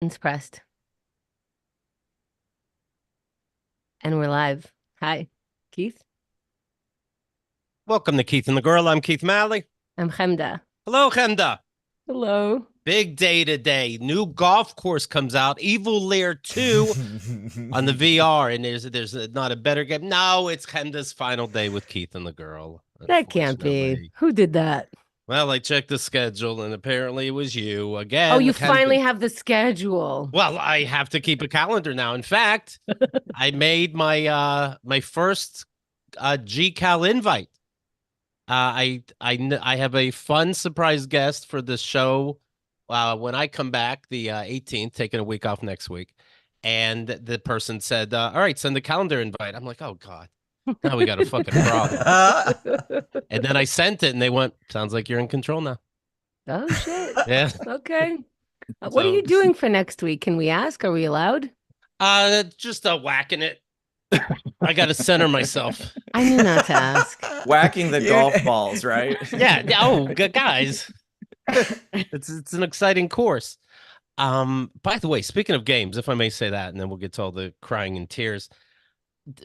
It's pressed. And we're live. Hi, Keith. Welcome to Keith and the Girl. I'm Keith Malley. I'm Chemda. Hello, Chemda. Hello. Big day today. New golf course comes out, Evil Lair 2 on the VR, and there's not a better game. No, it's Chemda's final day with Keith and the Girl. That can't be. Who did that? Well, I checked the schedule, and apparently it was you again. Oh, you finally have the schedule. Well, I have to keep a calendar now. In fact, I made my first GCal invite. I have a fun surprise guest for the show when I come back the 18th, taking a week off next week. And the person said, all right, send the calendar invite. I'm like, oh, God, now we got a fucking problem. And then I sent it and they went, sounds like you're in control now. Oh, shit. Yeah. Okay. What are you doing for next week? Can we ask? Are we allowed? Just whacking it. I got to center myself. I knew not to ask. Whacking the golf balls, right? Yeah. Oh, guys. It's an exciting course. By the way, speaking of games, if I may say that, and then we'll get to all the crying and tears.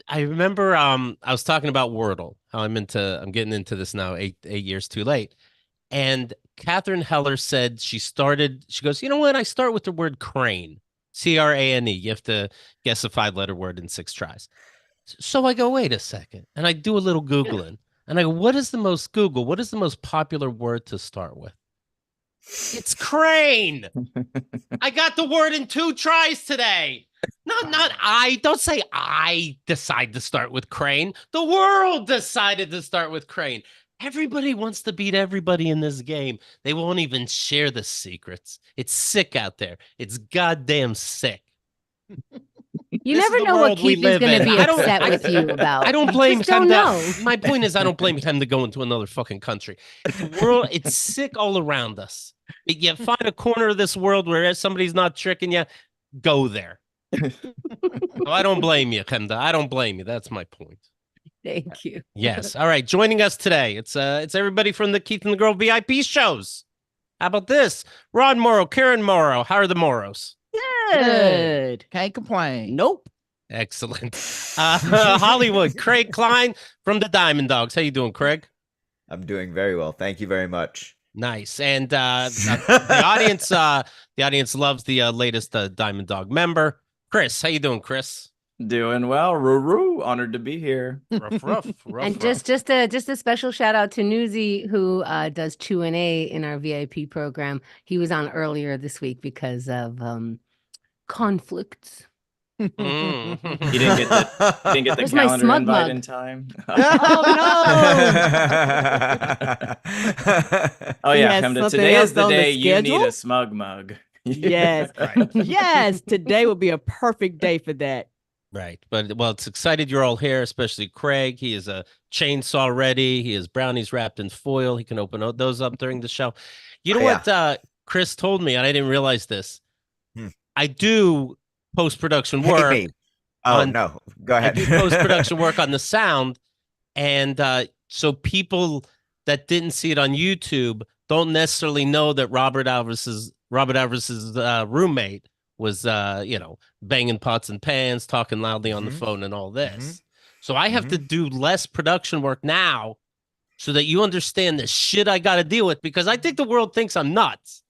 I remember I was talking about Wordle, how I'm getting into this now, eight years too late. And Catherine Heller said she goes, you know what? I start with the word crane. CRANE. You have to guess a 5-letter word in 6 tries. So I go, wait a second. And I do a little Googling. And I go, what is the most popular word to start with? It's crane. I got the word in 2 tries today. Not I. Don't say I decide to start with crane. The world decided to start with crane. Everybody wants to beat everybody in this game. They won't even share the secrets. It's sick out there. It's goddamn sick. You never know what Keith is going to be upset with you about. I don't blame him. Know. My point is, I don't blame him to go into another fucking country. The world, it's sick all around us. You find a corner of this world where somebody's not tricking you, go there. So I don't blame you, Chemda. I don't blame you. That's my point. Thank you. Yes. All right. Joining us today, it's everybody from the Keith and the Girl VIP shows. How about this? Ron Morrow, Karen Morrow. How are the Morrows? Good. Can't complain. Nope. Excellent. Hollywood, Craig Klein from the Diamond Dogs. How you doing, Craig? I'm doing very well. Thank you very much. Nice. And the audience loves the latest Diamond Dog member, Chris. How you doing, Chris? Doing well. Roo. Honored to be here. Rough. And just a special shout out to Newsy, who does Q&A in our VIP program. He was on earlier this week because of conflicts. He didn't get the Where's my calendar smug invite mug? in time. Oh Oh yeah, has come to something today else is the on the day you need schedule? a smug mug. Yes. Yes. Today will be a perfect day for that. Right. But, well, it's excited you're all here, especially Craig. He is a chainsaw ready. He has brownies wrapped in foil. He can open those up during the show. You know what Chris told me, and I didn't realize this. I do post-production work. Hey, no. Go ahead. I do post-production work on the sound. And so people that didn't see it on YouTube don't necessarily know that Robert Alvarez's roommate was banging pots and pans, talking loudly on the phone and all this. So I have to do less production work now so that you understand the shit I got to deal with, because I think the world thinks I'm nuts.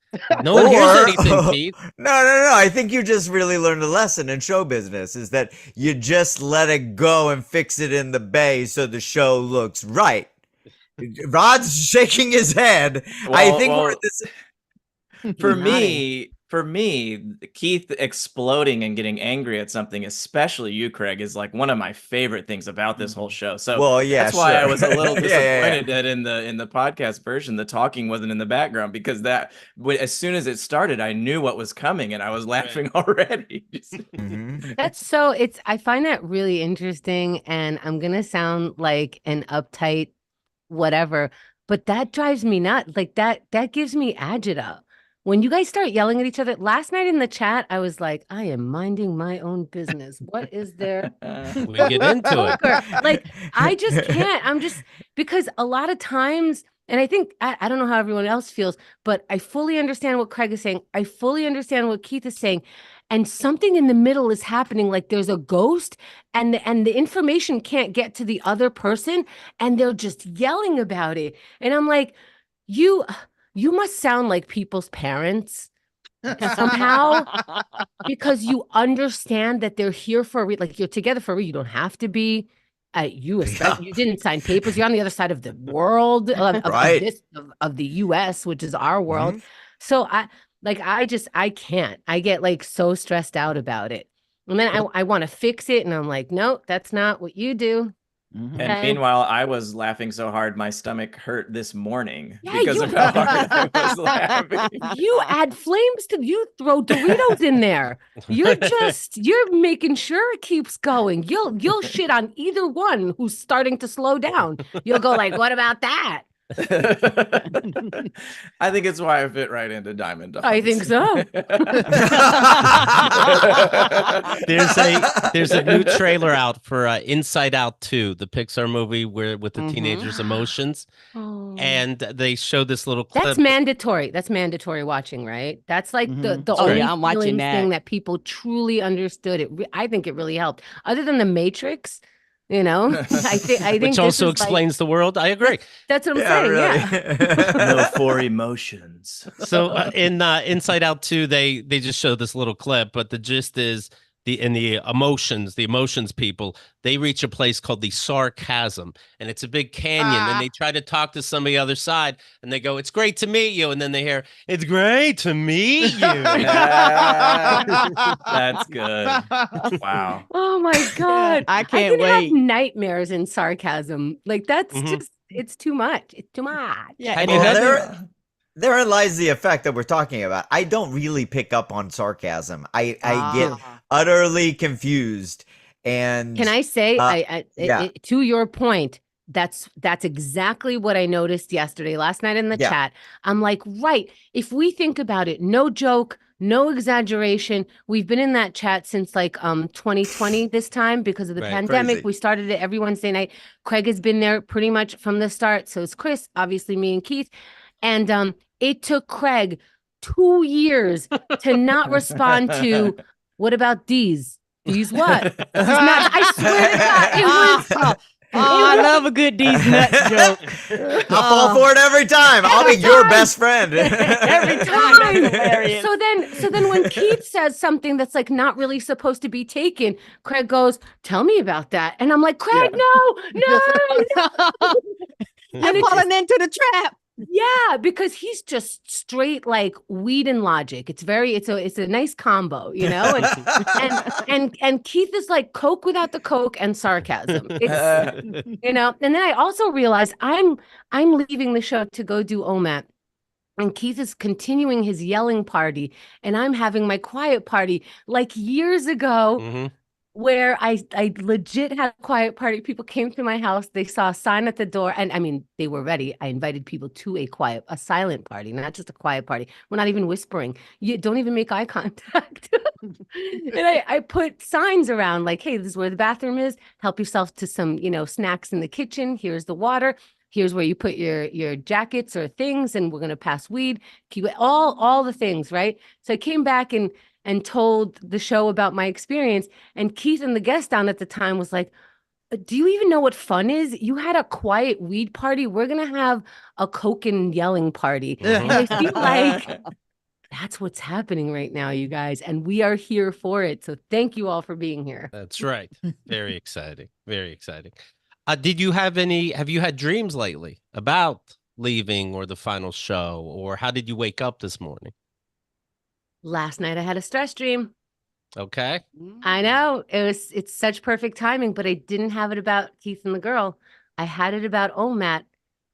No one hears anything, Pete. No. I think you just really learned a lesson in show business, is that you just let it go and fix it in the bay so the show looks right. Rod's shaking his head. I think we're at this. For me, Keith exploding and getting angry at something, especially you, Craig, is like one of my favorite things about this whole show. So that's why I was a little disappointed that in the podcast version, the talking wasn't in the background, because as soon as it started, I knew what was coming and I was laughing already. I find that really interesting, and I'm gonna sound like an uptight whatever, but that drives me nuts. Like that gives me agita. When you guys start yelling at each other, last night in the chat, I was like, I am minding my own business. What is there? We get into it. Like, I just can't. Because a lot of times And I think, I don't know how everyone else feels, but I fully understand what Craig is saying. I fully understand what Keith is saying. And something in the middle is happening, like there's a ghost and the information can't get to the other person and they're just yelling about it. And I'm like, you must sound like people's parents somehow because you understand that they're here for like you're together for you don't have to be you especially you didn't sign papers, you're on the other side of the world of the US, which is our world. So I can't, I get like so stressed out about it, and then I want to fix it and I'm like, no, that's not what you do. And meanwhile, I was laughing so hard my stomach hurt this morning Yeah, because of how hard I was laughing. You add flames to, you throw Doritos in there. You're making sure it keeps going. You'll shit on either one who's starting to slow down. You'll go like, what about that? I think it's why I fit right into Diamond Dogs. I think so. There's a new trailer out for Inside Out 2, the Pixar movie with the teenagers' emotions. And they show this little clip. That's mandatory. That's mandatory watching, right? That's like the only I'm watching that thing that people truly understood. I think it really helped. Other than the Matrix, I think which also explains the world. I agree. That's what I'm saying. Really. Yeah. No four emotions. So in Inside Out 2, they just show this little clip, but the gist is the emotions people, they reach a place called the sarcasm, and it's a big canyon, and they try to talk to somebody on the other side, and they go, "It's great to meet you," and then they hear, "It's great to meet you." That's good. Wow. Oh my God. I can't can wait. have nightmares in sarcasm. Like that's just, it's too much. It's too much. Yeah. And you had Therein lies the effect that we're talking about. I don't really pick up on sarcasm. I get utterly confused. And can I say, yeah. to your point, that's exactly what I noticed last night in the chat. I'm like, right. If we think about it, no joke, no exaggeration. We've been in that chat since like 2020 this time because of the pandemic. Crazy. We started it every Wednesday night. Craig has been there pretty much from the start. So is Chris, obviously me and Keith. And it took Craig 2 years to not respond to, what about these? These what? I swear to God, it was... I love a good D's nuts joke. I'll fall for it every time. I'll be your best friend. Every time. So then when Keith says something that's like not really supposed to be taken, Craig goes, "Tell me about that." And I'm like, Craig, no. You're falling into the trap. Yeah, because he's just straight like weed and logic. It's a nice combo, and Keith is like Coke without the Coke and sarcasm. It's and then I also realized I'm leaving the show to go do OMAT. And Keith is continuing his yelling party, and I'm having my quiet party like years ago. Where I legit had a quiet party. People came to my house. They saw a sign at the door. And I mean, they were ready. I invited people to a silent party, not just a quiet party. We're not even whispering. You don't even make eye contact. And I put signs around like, hey, this is where the bathroom is. Help yourself to some, snacks in the kitchen. Here's the water. Here's where you put your jackets or things. And we're going to pass weed. Keep all the things, right? So I came back and told the show about my experience. And Keith and the guest down at the time was like, do you even know what fun is? You had a quiet weed party. We're going to have a Coke and yelling party. And I feel like that's what's happening right now, you guys. And we are here for it. So thank you all for being here. That's right. Very exciting. Very exciting. Have you had dreams lately about leaving or the final show? Or how did you wake up this morning? Last night I had a stress dream. Okay. I know. It's such perfect timing, but I didn't have it about Keith and the girl. I had it about OMAT.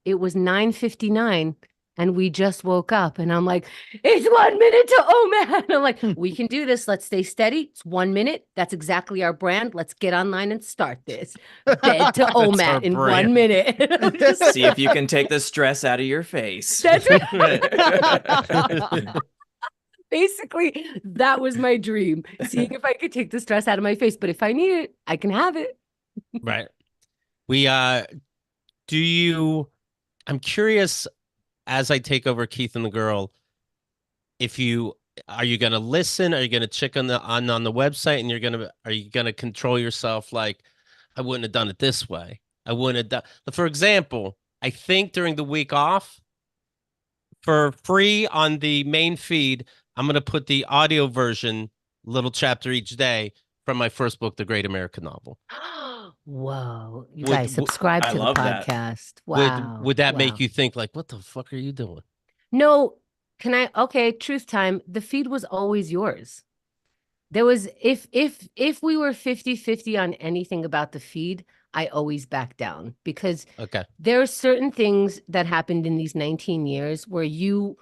It was 9:59 and we just woke up and I'm like, it's 1 minute to OMAT. And I'm like, we can do this. Let's stay steady. It's 1 minute. That's exactly our brand. Let's get online and start this. Bed to OMAT in brand. 1 minute. See if you can take the stress out of your face. That's right. Basically, that was my dream, seeing if I could take the stress out of my face. But if I need it, I can have it. Right. I'm curious as I take over Keith and the Girl, are you going to listen? Are you going to check on the website, and are you going to control yourself? Like, I wouldn't have done it this way. I wouldn't have done. For example, I think during the week off, for free on the main feed, I'm going to put the audio version, little chapter each day, from my first book, The Great American Novel. Whoa. You guys subscribe to the podcast. Wow. Would that make you think like, what the fuck are you doing? No. Okay, truth time. The feed was always yours. There was, if we were 50-50 on anything about the feed, I always back down, because there are certain things that happened in these 19 years where you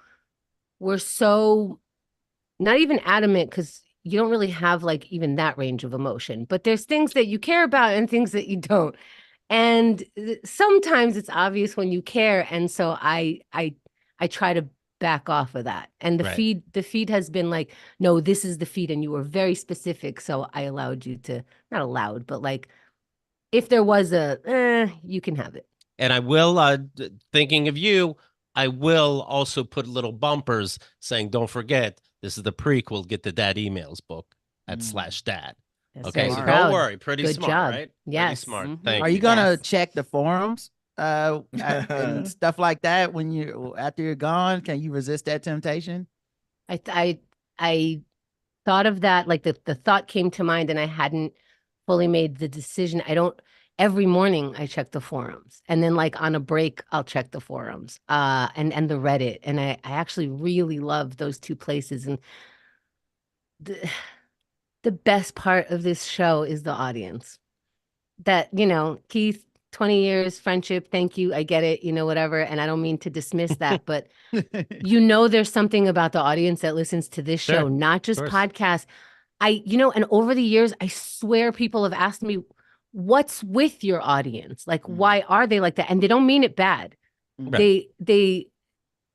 were so not even adamant, because you don't really have like even that range of emotion, but there's things that you care about and things that you don't. And sometimes it's obvious when you care. And so I try to back off of that. And the feed has been like, no, this is the feed. And you were very specific. So I allowed you to, not allowed, but like, if there was you can have it. And I will, thinking of you, I will also put little bumpers saying, don't forget, this is the prequel, Get the Dad Emails book at /dad. Okay, so don't worry. Pretty Good smart, job. right? Yes. Pretty smart. Thank you. Are you gonna check the forums and stuff like that after you're gone? Can you resist that temptation? I thought of that, like the thought came to mind, and I hadn't fully made the decision. Every morning I check the forums, and then like on a break I'll check the forums and the Reddit, and I actually really love those two places. And the best part of this show is the audience. That, Keith, 20 years friendship, thank you, I get it, whatever, and I don't mean to dismiss that, but there's something about the audience that listens to this show, not just podcasts. And over the years, I swear people have asked me, what's with your audience? Like, why are they like that? And they don't mean it bad. They're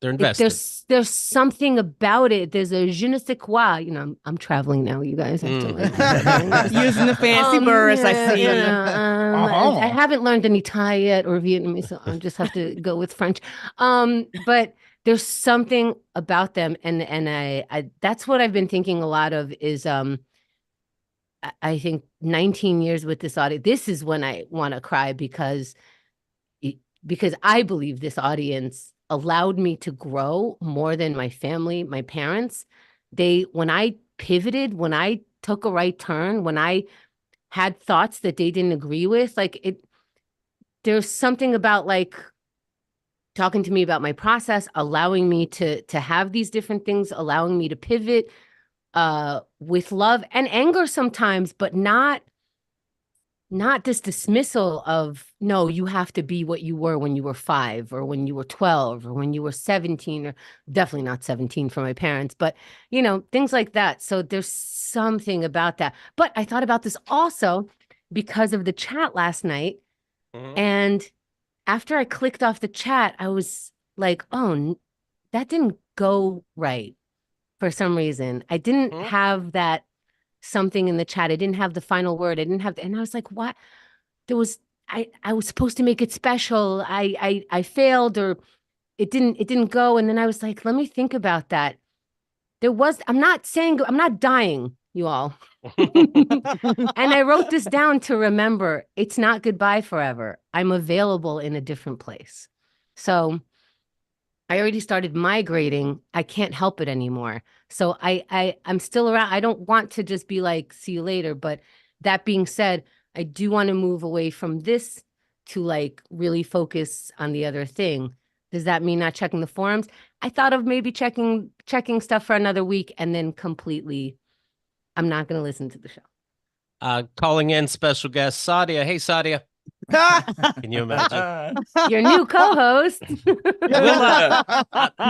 invested. There's something about it. There's a je ne sais quoi. I'm traveling now. You guys have to like using the fancy words. I see. I haven't learned any Thai yet or Vietnamese, so I just have to go with French. But there's something about them, and I that's what I've been thinking a lot of is I think 19 years with this audience. This is when I want to cry, because I believe this audience allowed me to grow more than my family, my parents. When I pivoted, when I took a right turn, when I had thoughts that they didn't agree with, there's something about like talking to me about my process, allowing me to have these different things, allowing me to pivot with love and anger sometimes, but not this dismissal of, no, you have to be what you were when you were 5 or when you were 12 or when you were 17, or definitely not 17 for my parents, but things like that. So there's something about that. But I thought about this also because of the chat last night. And after I clicked off the chat, I was like, oh, that didn't go right for some reason. I didn't have that something in the chat. I didn't have the final word. I didn't have, and I was like, what? I was supposed to make it special. I failed, or it didn't go. And then I was like, let me think about that. I'm not dying, you all. And I wrote this down to remember, it's not goodbye forever. I'm available in a different place. So I already started migrating. I can't help it anymore. So I'm still around. I don't want to just be like, see you later. But that being said, I do want to move away from this to like really focus on the other thing. Does that mean not checking the forums? I thought of maybe checking stuff for another week, and then completely, I'm not going to listen to the show. Calling in special guest Sadia. Hey, Sadia. Can you imagine? Your new co-host. Well,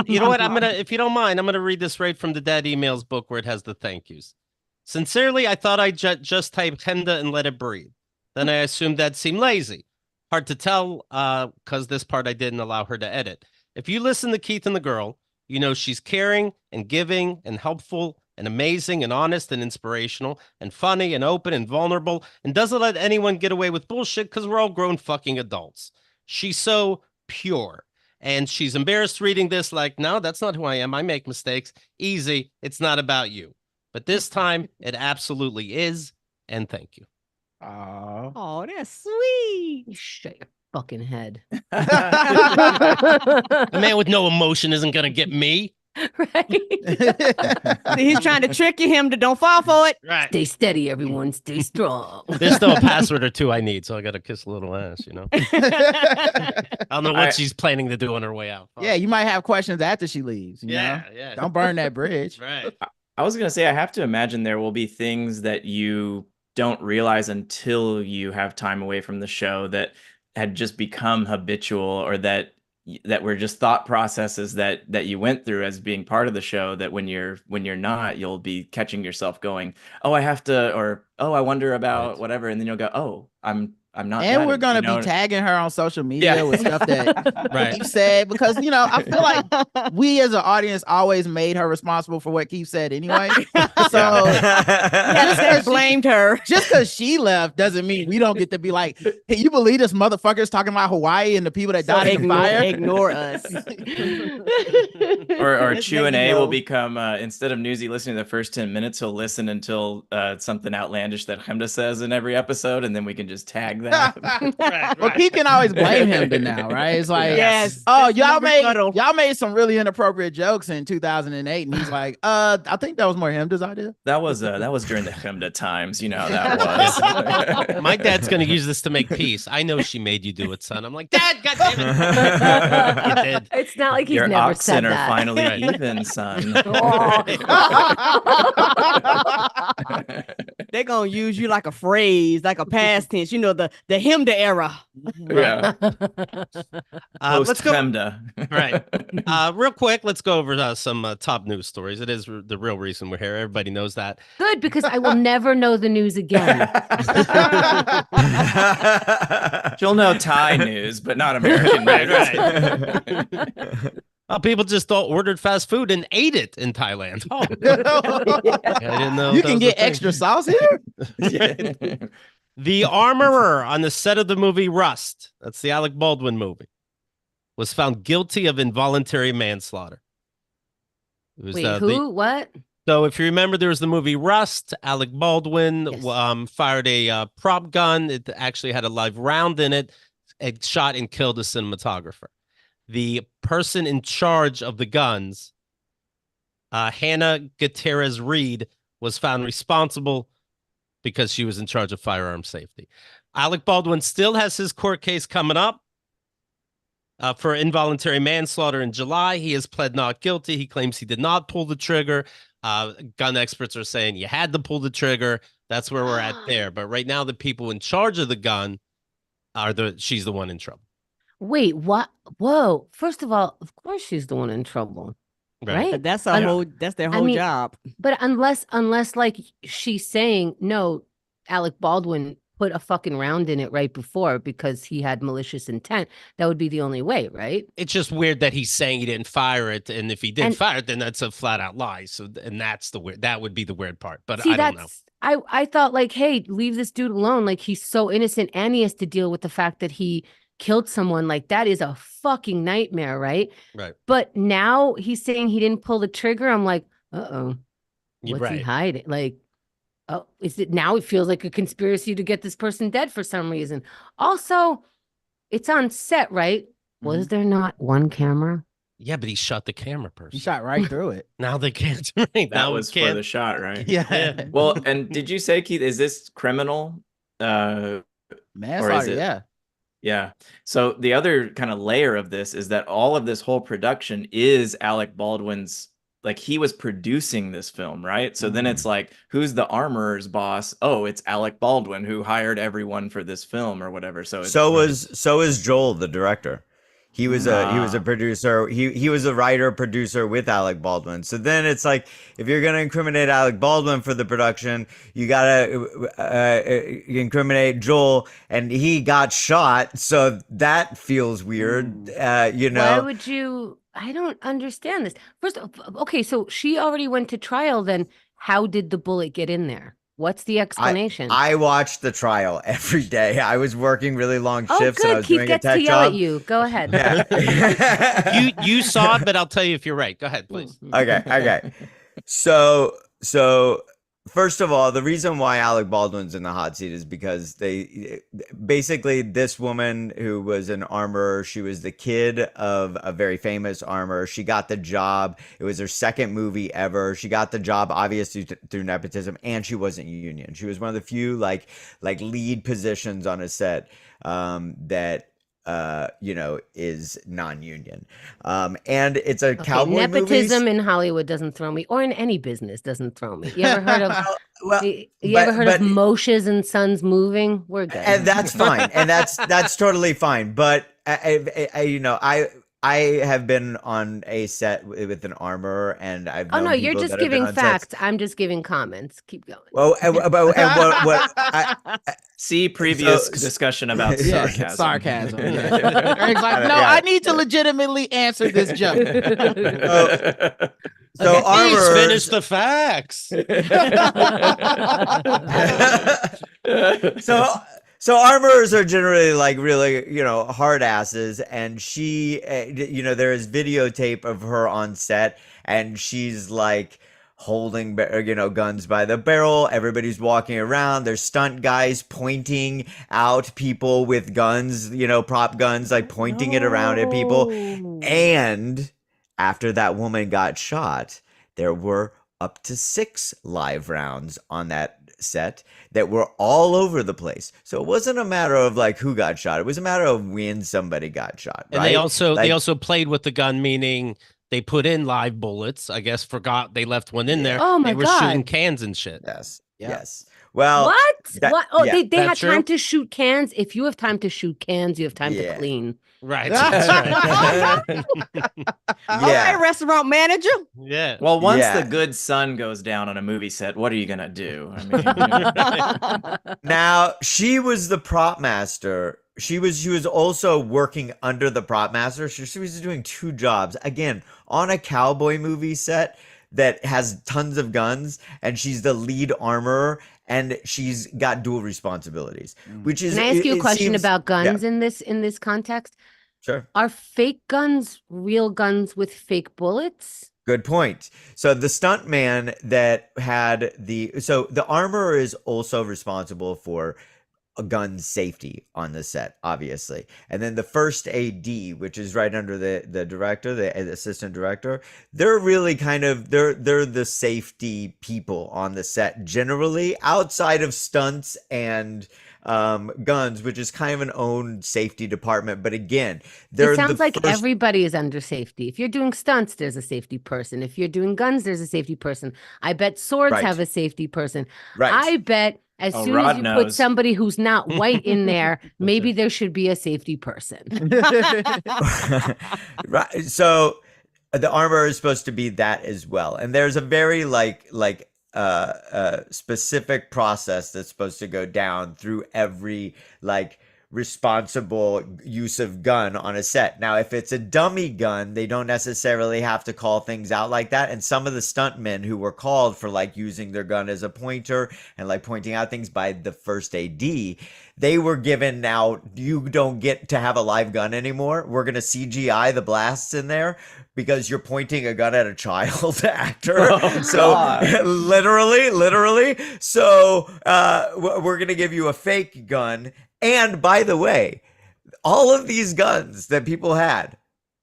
you know what? If you don't mind, I'm gonna read this right from the Dad Emails book where it has the thank yous. Sincerely, I thought I'd just type Henda and let it breathe. Then I assumed that seemed lazy. Hard to tell, because this part I didn't allow her to edit. If you listen to Keith and the Girl, you know she's caring and giving and helpful and amazing and honest and inspirational and funny and open and vulnerable and doesn't let anyone get away with bullshit because we're all grown fucking adults. She's so pure. And she's embarrassed reading this, like, no, that's not who I am. I make mistakes. Easy. It's not about you. But this time, it absolutely is. And thank you. Oh, that's sweet. You shut your fucking head. A man with no emotion isn't going to get me. Right? He's trying to trick him to don't fall for it. Right. Stay steady, everyone. Stay strong. There's still a password or two I need, so I got to kiss a little ass, you know? I don't know what she's planning to do on her way out. Yeah, you might have questions after she leaves. You know? Yeah. Don't burn that bridge. Right. I was going to say, I have to imagine there will be things that you don't realize until you have time away from the show that had just become habitual, or that were just thought processes that you went through as being part of the show, that when you're not, you'll be catching yourself going, oh, I have to, or oh, I wonder about whatever, and then you'll go, oh, I'm not. And we're gonna be tagging her on social media with stuff that Right. Keith said, because I feel like we as an audience always made her responsible for what Keith said anyway. So Yes, blamed her. just because she left doesn't mean we don't get to be like, hey, you believe this motherfucker's talking about Hawaii and the people that died in the fire? Ignore us. Or Q&A will become, instead of Newsy listening to the first 10 minutes, he'll listen until something outlandish that Chemda says in every episode, and then we can just tag that. Well, Keith can always blame him now, right? It's like, Yes. oh, It's y'all never made some really inappropriate jokes in 2008, and he's like, I think that was more Chemda's idea. That was during the Chemda times. You know how that was. My dad's going to use this to make peace. I know she made you do it, son. I'm like, Dad, goddammit. You did. It's not like he's Your never oxen said are that. finally Right. even, son. They're gonna use you like a phrase, like a past tense. You know, the him to era. Yeah. Let's go. Chemda. Right. Real quick, let's go over some top news stories. It is the real reason we're here. Everybody knows that. Good, because I will never know the news again. She'll know Thai news, but not American news. Right. People just ordered fast food and ate it in Thailand. Oh. I didn't know You that can was a get thing. extra sauce here. The armorer on the set of the movie Rust, that's the Alec Baldwin movie, was found guilty of involuntary manslaughter. It was, Wait, who? What? So if you remember, there was the movie Rust. Alec Baldwin fired a prop gun. It actually had a live round in it. It shot and killed a cinematographer. The person in charge of the guns, Hannah Gutierrez Reed, was found responsible because she was in charge of firearm safety. Alec Baldwin still has his court case coming up for involuntary manslaughter in July. He has pled not guilty. He claims he did not pull the trigger. Gun experts are saying you had to pull the trigger. That's where we're at there. But right now, the people in charge of the gun she's the one in trouble. Wait, what? Whoa. First of all, of course she's the one in trouble. Right? But that's their whole job. But unless like she's saying, no, Alec Baldwin put a fucking round in it right before because he had malicious intent, that would be the only way, right? It's just weird that he's saying he didn't fire it, and if he did fire it, then that's a flat out lie. So, and that's that would be the weird part. But see, I don't know. I thought like, hey, leave this dude alone. Like, he's so innocent, and he has to deal with the fact that he killed someone. Like, that is a fucking nightmare, right? Right. But now he's saying he didn't pull the trigger. I'm like, what's he hiding? Like, oh, is it now? It feels like a conspiracy to get this person dead for some reason. Also, it's on set, right? Was there not one camera? Yeah, but he shot the camera person. He shot right through it. Now they can't. That was for the shot, right? Yeah. Well, and did you say, Keith, is this criminal? Manslaughter, yeah. Yeah. So the other kind of layer of this is that all of this whole production is Alec Baldwin's, like, he was producing this film, right? So then it's like, who's the armorer's boss? Oh, it's Alec Baldwin, who hired everyone for this film or whatever. So is Joel, the director. He was a producer. He was a writer producer with Alec Baldwin. So then it's like, if you're gonna incriminate Alec Baldwin for the production, you gotta incriminate Joel, and he got shot. So that feels weird. You know, why would you? I don't understand this. First, okay, so she already went to trial. Then how did the bullet get in there? What's the explanation? I watched the trial every day. I was working really long shifts and I good. was Keith doing a gets tech to yell job. at you. Go ahead. Yeah. You saw it, but I'll tell you if you're right. Go ahead, please. Okay. So first of all, the reason why Alec Baldwin's in the hot seat is because basically this woman who was an armorer, she was the kid of a very famous armorer. She got the job. It was her second movie ever. She got the job obviously through nepotism, and she wasn't union. She was one of the few like lead positions on a set that is non-union. And it's a cowboy nepotism movie. in Hollywood doesn't throw me, or in any business doesn't throw me. You ever heard of of Moshe's and Sons Moving? We're good. And that's fine. And that's totally fine. But I have been on a set with an armorer, and I've known you're people just that have been giving on facts. sets. I'm just giving comments. Keep going. Well, and what see previous discussion about sarcasm. Sarcasm. Yeah. Eric's like, no, I need to legitimately answer this joke. So Please finish the facts. So armorers are generally like really, hard asses. And she, there is videotape of her on set, and she's like holding, guns by the barrel. Everybody's walking around. There's stunt guys pointing out people with guns, prop guns, like pointing it around at people. And after that woman got shot, there were up to 6 live rounds on that set that were all over the place. So it wasn't a matter of like who got shot. It was a matter of when somebody got shot. And they also played with the gun, meaning they put in live bullets. I guess forgot they left one in there. Oh my God. They were shooting cans and shit. Yes. Well, what? They had time to shoot cans. If you have time to shoot cans, you have time to clean. Right. That's right. Okay, restaurant manager. Yeah. Well, once the good sun goes down on a movie set, what are you gonna do? I mean, Now she was the prop master. She was also working under the prop master. She was doing 2 jobs again on a cowboy movie set that has tons of guns, and she's the lead armorer, and she's got dual responsibilities. Which is, can I ask you a question about guns in this context? Sure. Are fake guns real guns with fake bullets? Good point. So the stuntman that had the armorer is also responsible for a gun safety on the set, obviously. And then the first AD, which is right under the director, the assistant director, they're really they're the safety people on the set generally, outside of stunts and guns, which is kind of an own safety department. But again, it sounds like everybody is under safety. If you're doing stunts, there's a safety person. If you're doing guns, there's a safety person. I bet swords have a safety person. Right. I bet as soon as you put somebody who's not white in there, maybe there should be a safety person. Right. So the armor is supposed to be that as well. And there's a very specific process that's supposed to go down through every responsible use of gun on a set. Now, if it's a dummy gun, they don't necessarily have to call things out like that. And some of the stuntmen who were called for using their gun as a pointer and pointing out things by the first AD, they were given, now you don't get to have a live gun anymore. We're going to CGI the blasts in there because you're pointing a gun at a child actor. Oh, so literally. So we're going to give you a fake gun. And by the way, all of these guns that people had,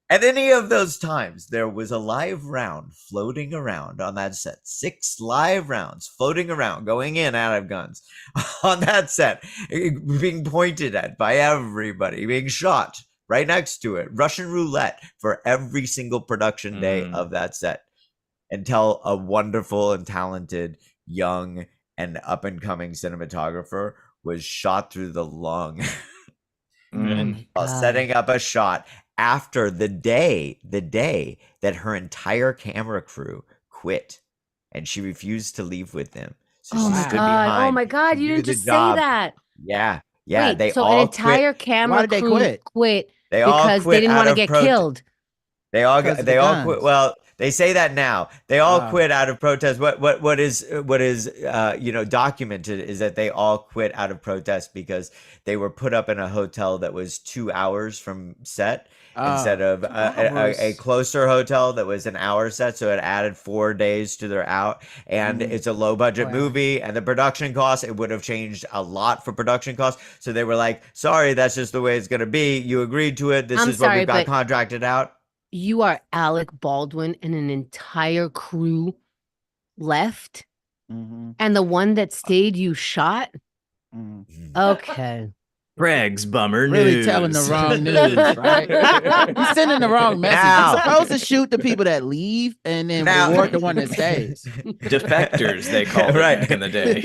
at any of those times, there was a live round floating around on that set. 6 live rounds floating around, going in and out of guns on that set, being pointed at by everybody, being shot right next to it. Russian roulette for every single production day of that set, until a wonderful and talented young and up-and-coming cinematographer was shot through the lung while setting up a shot after the day that her entire camera crew quit, and she refused to leave with them. So she stood behind. Oh my God! You didn't just say that. Yeah. Wait, they so all an entire quit. camera crew quit They all because quit they didn't want to get killed. They all quit. Well, They say that now. They all quit out of protest. What is documented is that they all quit out of protest because they were put up in a hotel that was 2 hours from set instead of a closer hotel that was an hour set. So it added 4 days to their out. And it's a low budget movie, and the production costs, it would have changed a lot for production costs. So they were like, sorry, that's just the way it's going to be. You agreed to it. This is what we got contracted out. You are Alec Baldwin and an entire crew left, and the one that stayed you shot? Okay. Greg's bummer really news. telling the wrong news, right? He's sending the wrong message. He's supposed to shoot the people that leave and then reward the one that stays. Defectors, they called it back in the day.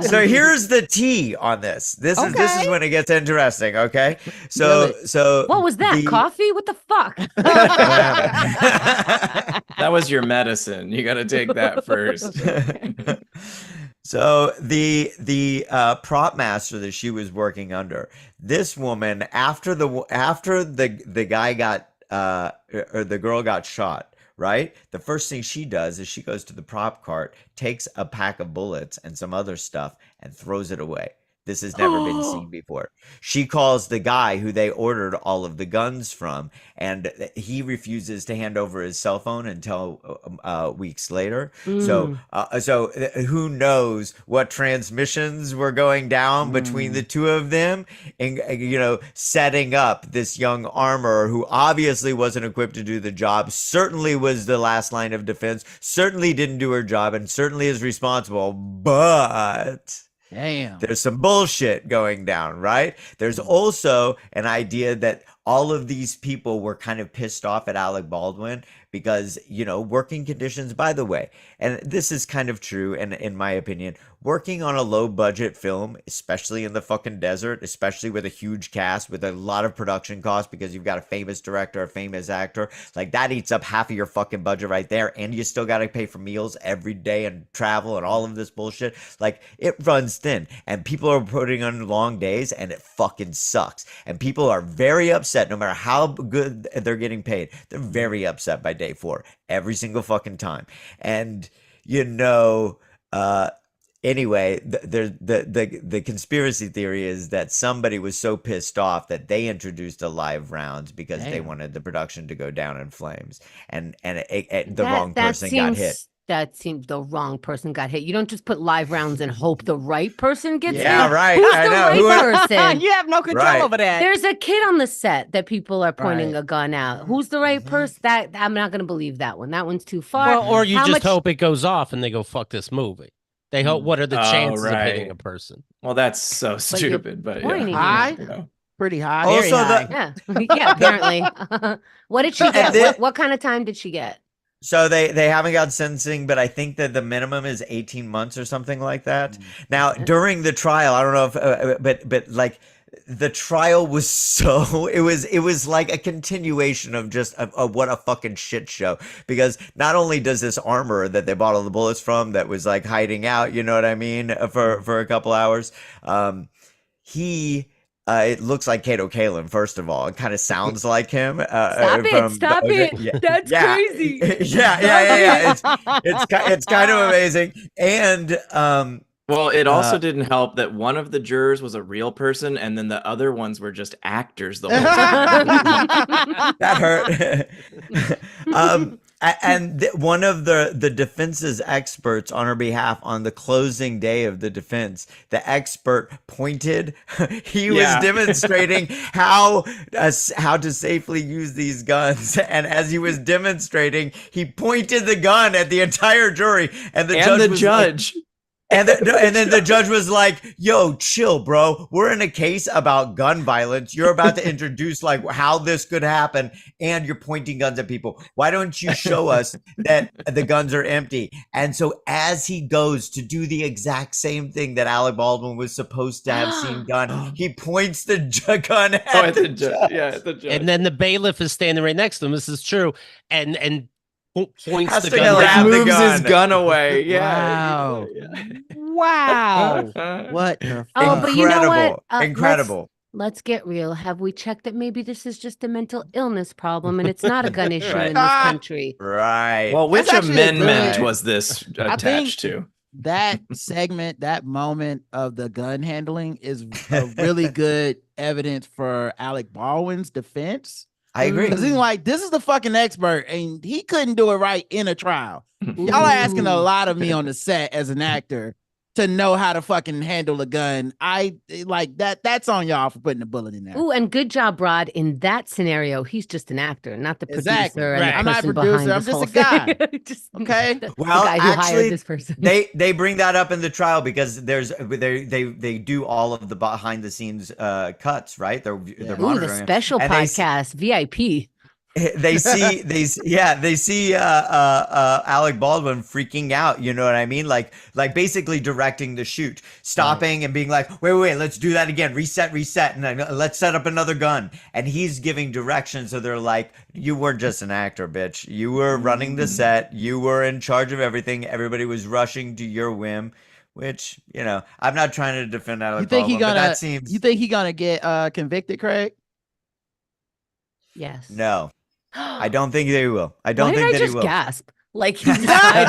So here's the tea on this. This is when it gets interesting. Okay, so what was that? Coffee? What the fuck? That was your medicine. You got to take that first. So the prop master that she was working under, this woman, after the guy got or the girl got shot, right? The first thing she does is she goes to the prop cart, takes a pack of bullets and some other stuff, and throws it away. This has never been seen before. She calls the guy who they ordered all of the guns from, and he refuses to hand over his cell phone until weeks later. So who knows what transmissions were going down between the two of them, and setting up this young armorer who obviously wasn't equipped to do the job, certainly was the last line of defense, certainly didn't do her job, and certainly is responsible, but damn, there's some bullshit going down, right? There's also an idea that all of these people were kind of pissed off at Alec Baldwin because, working conditions, by the way, and this is kind of true, and in my opinion, working on a low budget film, especially in the fucking desert, especially with a huge cast, with a lot of production costs because you've got a famous director, a famous actor, like that eats up half of your fucking budget right there, and you still got to pay for meals every day and travel and all of this bullshit. Like, it runs thin, and people are putting on long days, and it fucking sucks, and people are very upset no matter how good they're getting paid. They're very upset by day 4 every single fucking time. And anyway, the conspiracy theory is that somebody was so pissed off that they introduced a live rounds because they wanted the production to go down in flames, and the wrong person got hit. That seems the wrong person got hit. You don't just put live rounds and hope the right person gets hit. Yeah, right. Who's the right person? You have no control over that. There's a kid on the set that people are pointing a gun at. Who's the right person? That I'm not going to believe that one. That one's too far. Well, or you just hope it goes off and they go, fuck this movie. They hope, what are the chances of hitting a person? Well, that's so stupid, but high? Pretty high. Also, yeah, apparently. What did she get? What kind of time did she get? So they haven't got sentencing, but I think that the minimum is 18 months or something like that. Now, during the trial, I don't know if, but like the trial was so, it was like a continuation of just what a fucking shit show. Because not only does this armor that they bought all the bullets from that was like hiding out, you know what I mean, for a couple hours, it looks like Kato Kalin, first of all. It kind of sounds like him. Stop it. Yeah. That's crazy. Yeah. It's kind of amazing. And well, it also didn't help that one of the jurors was a real person, and then the other ones were just actors the whole time. That hurt. And one of the defense's experts on her behalf on the closing day of the defense, the expert pointed, he was demonstrating how to safely use these guns. And as he was demonstrating, he pointed the gun at the entire jury, and the judge. And then the judge was like, yo, chill, bro. We're in a case about gun violence. You're about to introduce like how this could happen, and you're pointing guns at people. Why don't you show us that the guns are empty? And so as he goes to do the exact same thing that Alec Baldwin was supposed to have seen done, he points the gun at the judge. Yeah, at the judge. And then the bailiff is standing right next to him. This is true. And points has the to gun. grab the moves gun. his gun away. Wow. Wow. What the Oh, but you know what? Incredible. let's get real. Have we checked that maybe this is just a mental illness problem and it's not a gun issue Right. in this country? Right. Well, which That's actually a amendment good- was this attached to? That segment, that moment of the gun handling is a really good evidence for Alec Baldwin's defense. I agree. Because he's like, this is the fucking expert, and he couldn't do it right in a trial. Y'all are asking a lot of me on the set as an actor to know how to fucking handle a gun. I like that. That's on y'all for putting a bullet in there. Ooh, and good job, Rod. In that scenario, he's just an actor, not the Exactly. producer. And Right. the I'm not a person producer, behind I'm this just whole a guy. thing. Just Okay. the Well, guy who actually, hired this person. they bring that up in the trial because they do all of the behind the scenes cuts, right? They're Ooh, monitoring the it. special And podcast, VIP. they see Alec Baldwin freaking out, you know what I mean, like basically directing the shoot, stopping and being like, wait, let's do that again, reset, and then let's set up another gun, and he's giving directions. So they're like, you weren't just an actor, bitch, you were running the set, you were in charge of everything, everybody was rushing to your whim. Which, you know, I'm not trying to defend Alec Baldwin, but that seems... You think he gonna get convicted, Craig? Yes. No, I don't think they will. I don't Why think did I that he just will. gasp? Like he decided.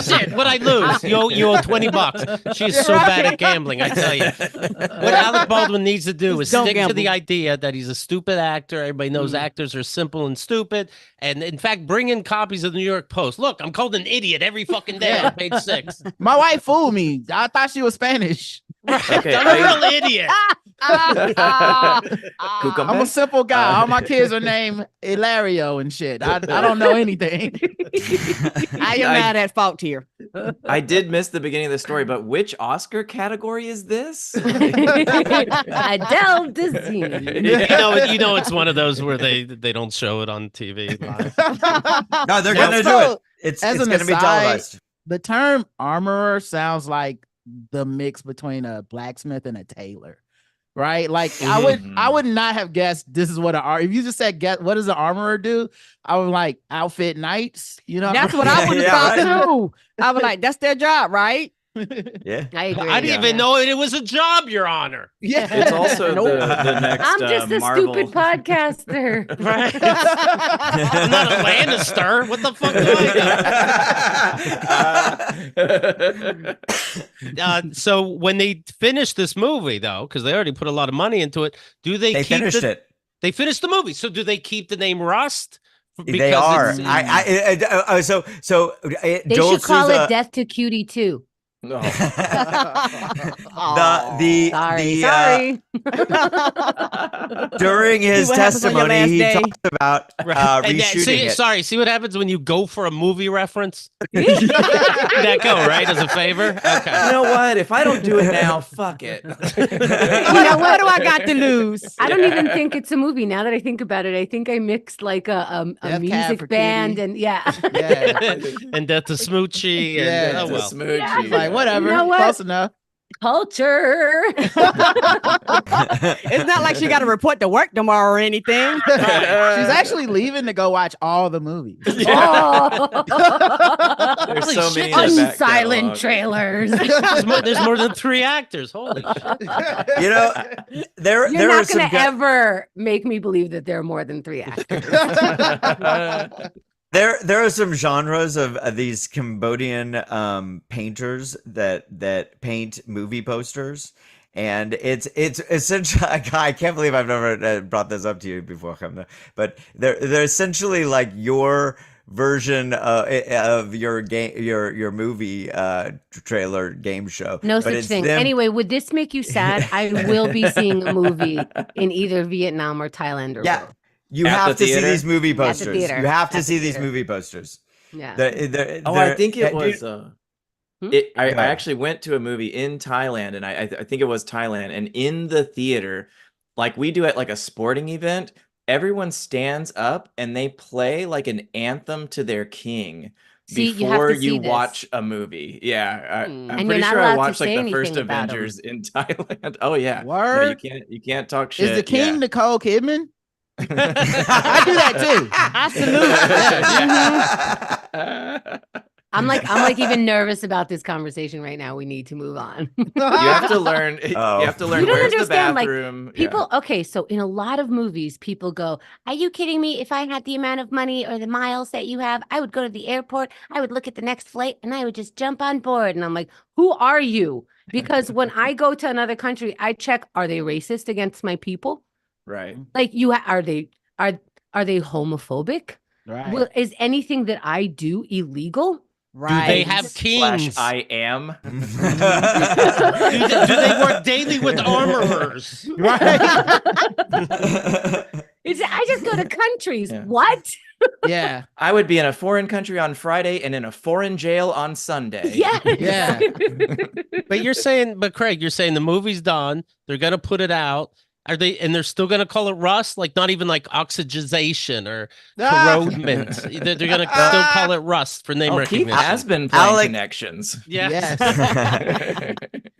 Shit, what I lose? You owe $20. She's so bad at gambling, I tell you. What Alec Baldwin needs to do is Don't stick to gamble. the idea that he's a stupid actor. Everybody knows actors are simple and stupid. And in fact, bring in copies of the New York Post. Look, I'm called an idiot every fucking day on page 6. My wife fooled me. I thought she was Spanish. Okay, I'm a real idiot. I'm a simple guy. All my kids are named Hilario and shit. I don't know anything. I am not at fault here. I did miss the beginning of the story, but which Oscar category is this? Adele Dazeem. You know, it's one of those where they don't show it on TV live. No, they're gonna do it. It's As an gonna be aside, televised. The term armorer sounds like the mix between a blacksmith and a tailor, right? Like I would not have guessed this is what if you just said what does an armorer do? I was like outfit knights, you know. That's what I would have Yeah, thought right. too. I was like, that's their job, right? Yeah. I agree. I didn't even know it was a job, Your Honor. Yeah, It's also the next I'm just a Marvel. stupid podcaster. Right? I'm not a Lannister. What the fuck do I know? So when they finish this movie, though, because they already put a lot of money into it, do they keep finished it. They finished the movie. So do they keep the name Rust? They are. It's- They Joel should call Souza, it Death to Cutie too. No. Sorry. During his See what happens on your testimony, last he day. talked about And reshooting it. see what happens when you go for a movie reference? That go, right? As a favor? Okay. You know what? If I don't do it now, fuck it. What do I got to lose? I don't even think it's a movie. Now that I think about it, I think I mixed like a Death Cab music for band Cutie. and yeah. Yeah. And Death to Smoochie. And, Yeah, oh, It's a well. smoochie. Like whatever, You know what? close enough. Culture. It's not like she got to report to work tomorrow or anything. She's actually leaving to go watch all the movies. Oh. There's Holy so shit. many in the back Unsilent catalog. trailers. There's more than 3 actors. Holy shit. You know, there You're are not some going to ever make me believe that there are more than 3 actors. There are some genres of these Cambodian painters that paint movie posters, and it's essentially, I can't believe I've never brought this up to you before, Hamza, but they're essentially like your version of your game, your movie trailer game show. No But such it's thing. them- Anyway, would this make you sad? I will be seeing a movie in either Vietnam or Thailand or Yeah. both. You At have the to see theater? these movie At the posters. theater. You have to At the see these theater. movie posters. Yeah. I think it was. Hmm? I ahead. actually went to a movie in Thailand, and I think it was Thailand. And in the theater, like we do at like a sporting event, everyone stands up and they play like an anthem to their king See, you have before to you see this. watch a movie. Yeah, Hmm. I'm And you're pretty not sure allowed I to watched say like the first anything about 'em. Avengers in Thailand. Oh yeah, no, Word? you can't talk shit. Is the king yeah. Nicole Kidman? I I do that too. I salute. I I'm like even nervous about this conversation right now. We need to move on. You have to learn. Oh. You have to learn You don't where's the understand, like, bathroom. People, okay, so in a lot of movies, people go, "Are you kidding me? If I had the amount of money or the miles that you have, I would go to the airport, I would look at the next flight, and I would just jump on board." And I'm like, "Who are you?" Because when I go to another country, I check, are they racist against my people? Right. Like, are they homophobic? Right. Is anything that I do illegal? Right. Do they have / teams? I am. do they work daily with armorers? Right. I just go to countries. Yeah. What? Yeah. I would be in a foreign country on Friday and in a foreign jail on Sunday. Yeah. Yeah. But Craig, you're saying the movie's done. They're gonna put it out. And they're still gonna call it rust? Like not even like oxidization or corrodement. They're gonna still call it rust for name Keith recognition. has been playing Alec- Connections. Yeah. Yes.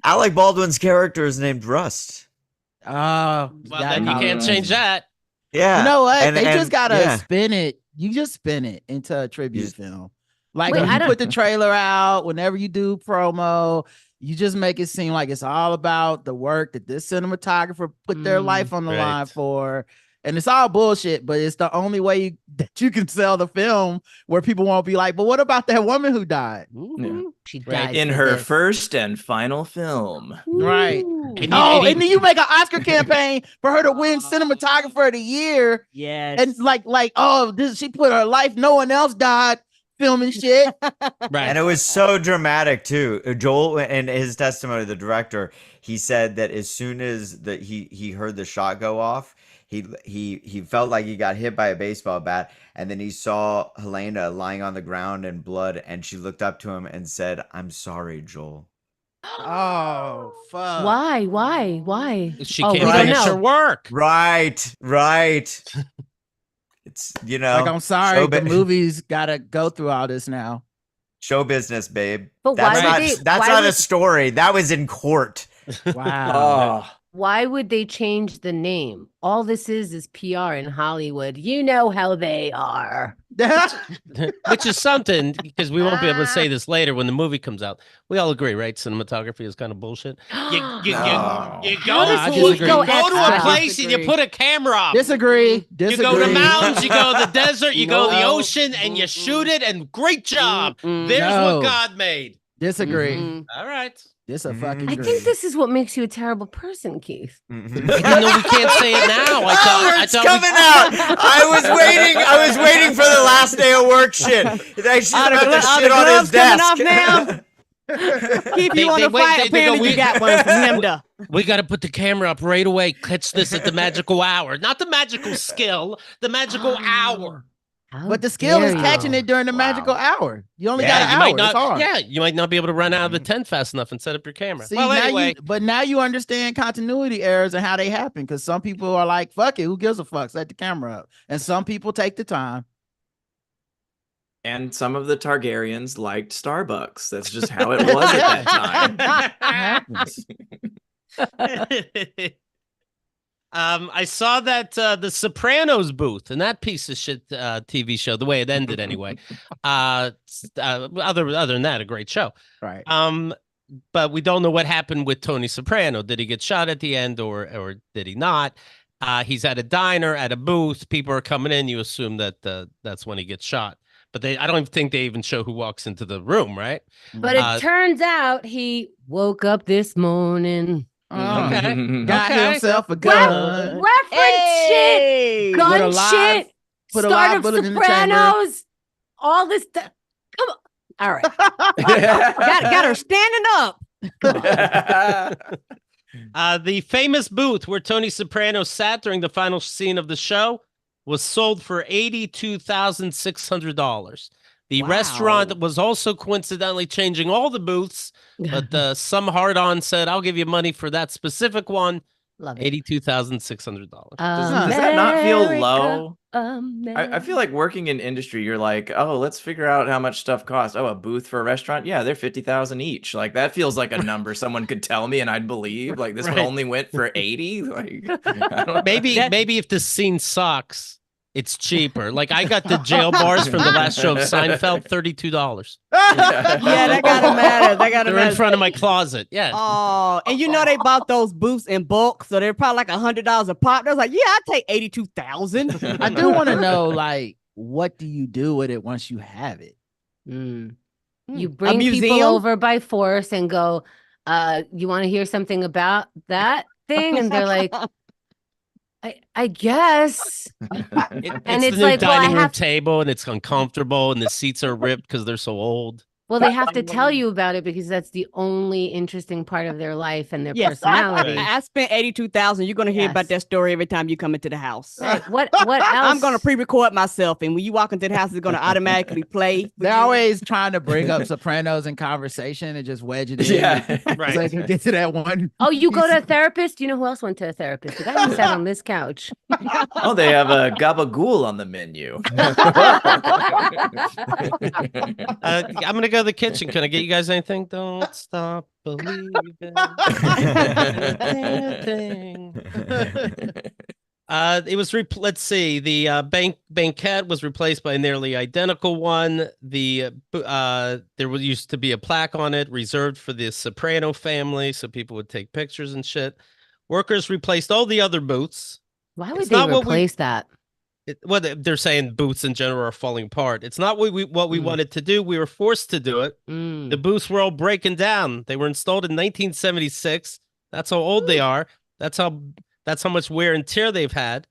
Alec Baldwin's character is named Rust. Oh, Well, then you can't change that. Yeah. You know what? And- they and- just gotta yeah. spin it. You just spin it into a tribute film. Like Wait, when I you don't- put the trailer out, whenever you do promo, you just make it seem like it's all about the work that this cinematographer put their life on the right. line for. And it's all bullshit, but it's the only way that you can sell the film where people won't be like, but what about that woman who died? Yeah. She Right. died In for her this. first and final film. Right. Ooh. And Oh, you- and then you make an Oscar campaign for her to win cinematographer of the year. Yes. And she put her life, no one else died filming shit. Right. And it was so dramatic too. Joel, in his testimony, the director, he said that as soon as he heard the shot go off, he felt like he got hit by a baseball bat, and then he saw Helena lying on the ground in blood, and she looked up to him and said, "I'm sorry, Joel." Oh, fuck. Why? She Oh, can't we don't finish her know. work. Right. It's Like, I'm sorry, show the bu- movie's gotta go through all this now. show business, babe. But That's why not would they- that's why not a would- story. That was in court. Wow. Oh, Why would they change the name? All this is PR in Hollywood. You know how they are. Which is something, because we won't be able to say this later when the movie comes out. We all agree, right? Cinematography is kind of bullshit. You No. go, How you does go, he go to a extra? place and you put a camera up. Disagree. You go to the mountains, you go to the desert, you go to the No. ocean, and you shoot it, and great job. Mm-mm. There's No. what God made. Disagree. Mhm. All right. This a Mhm. fucking I agree. think this is what makes you a terrible person, Keith. Even though we can't say it now. It's coming out. I was waiting for the last day of work shit. She's Are the about to glo- are shit the on his gloves coming desk. off now? Keith, They- you want they to wait- fight? they go, Apparently, we- you got one from him, though. We got to put the camera up right away. Catch this at the magical hour. Not the magical skill, the magical hour. How But the skill is dare catching you. it during the Wow. magical hour. You only Yeah, got an you hour. might not. It's hard. Yeah, you might not be able to run out of the tent fast enough and set up your camera. See, well, now anyway, now you understand continuity errors and how they happen, because some people are like, fuck it, who gives a fuck? Set the camera up. And some people take the time. and some of the Targaryens liked Starbucks. That's just how it was at that time. I saw that the Sopranos booth and that piece of shit TV show, the way it ended anyway. Other than that, a great show. Right. But we don't know what happened with Tony Soprano. Did he get shot at the end or did he not? He's at a diner, at a booth. People are coming in. You assume that that's when he gets shot. But I don't even think they even show who walks into the room, right? But it turns out he woke up this morning. Okay. Got Okay. himself a gun. Reference shit, Put a gun live- shit, put a start live of bullet in the chamber. Sopranos, all this stuff. Come on. All right. Got her standing up. The famous booth where Tony Soprano sat during the final scene of the show was sold for $82,600. The Wow. restaurant was also coincidentally changing all the booths, but some hard-on said, "I'll give you money for that specific one." Love it. $82,600. Does that not feel low? I America. feel like working in industry, you're like, oh, let's figure out how much stuff costs. Oh, a booth for a restaurant? Yeah, they're 50,000 each. Like that feels like a number someone could tell me and I'd believe. Like this one Right. only went for 80. Like I don't- Maybe if the scene sucks, it's cheaper. Like I got the jail bars from the last show of Seinfeld, $32. Yeah, that gotta matter. They're in front of my closet. Yeah. Oh, and you know they bought those booths in bulk, so they're probably like $100 a pop. They're like, yeah, I take 82,000. I do want to know, like, what do you do with it once you have it? You bring people over by force and go, you want to hear something about that thing? And they're like, I guess. And it's the new dining room table, and it's uncomfortable, and the seats are ripped because they're so old. Well, they have to tell you about it because that's the only interesting part of their life and their personality. I spent 82,000. You're gonna hear about that story every time you come into the house. Right. What else? I'm gonna pre-record myself, and when you walk into the house, it's gonna automatically play. They're always trying to bring up Sopranos in conversation and just wedge it in. Yeah, right. So they can get to that one. Oh, you go to a therapist? You know who else went to a therapist? The guy who sat on this couch. Oh, they have a gabagool on the menu. I'm gonna go to the kitchen. Can I get you guys anything? Don't stop believing. It was let's see. The banquette was replaced by a nearly identical one. There used to be a plaque on it reserved for the Soprano family, so people would take pictures and shit. Workers replaced all the other booths. Why would they replace that? Well, they're saying booths in general are falling apart. It's not what we wanted to do. We were forced to do it. The booths were all breaking down. They were installed in 1976. That's how old they are. That's how much wear and tear they've had.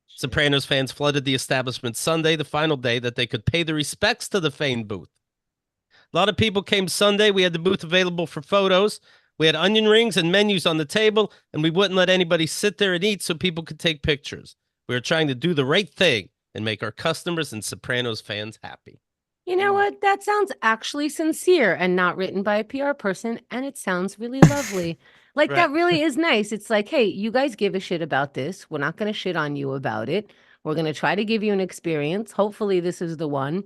Sopranos fans flooded the establishment Sunday, the final day that they could pay their respects to the famed booth. A lot of people came Sunday. We had the booth available for photos. We had onion rings and menus on the table, and we wouldn't let anybody sit there and eat so people could take pictures. We were trying to do the right thing and make our customers and Sopranos fans happy. You know what? That sounds actually sincere and not written by a PR person, and it sounds really lovely. Like, that really is nice. It's like, hey, you guys give a shit about this. We're not going to shit on you about it. We're going to try to give you an experience. Hopefully this is the one.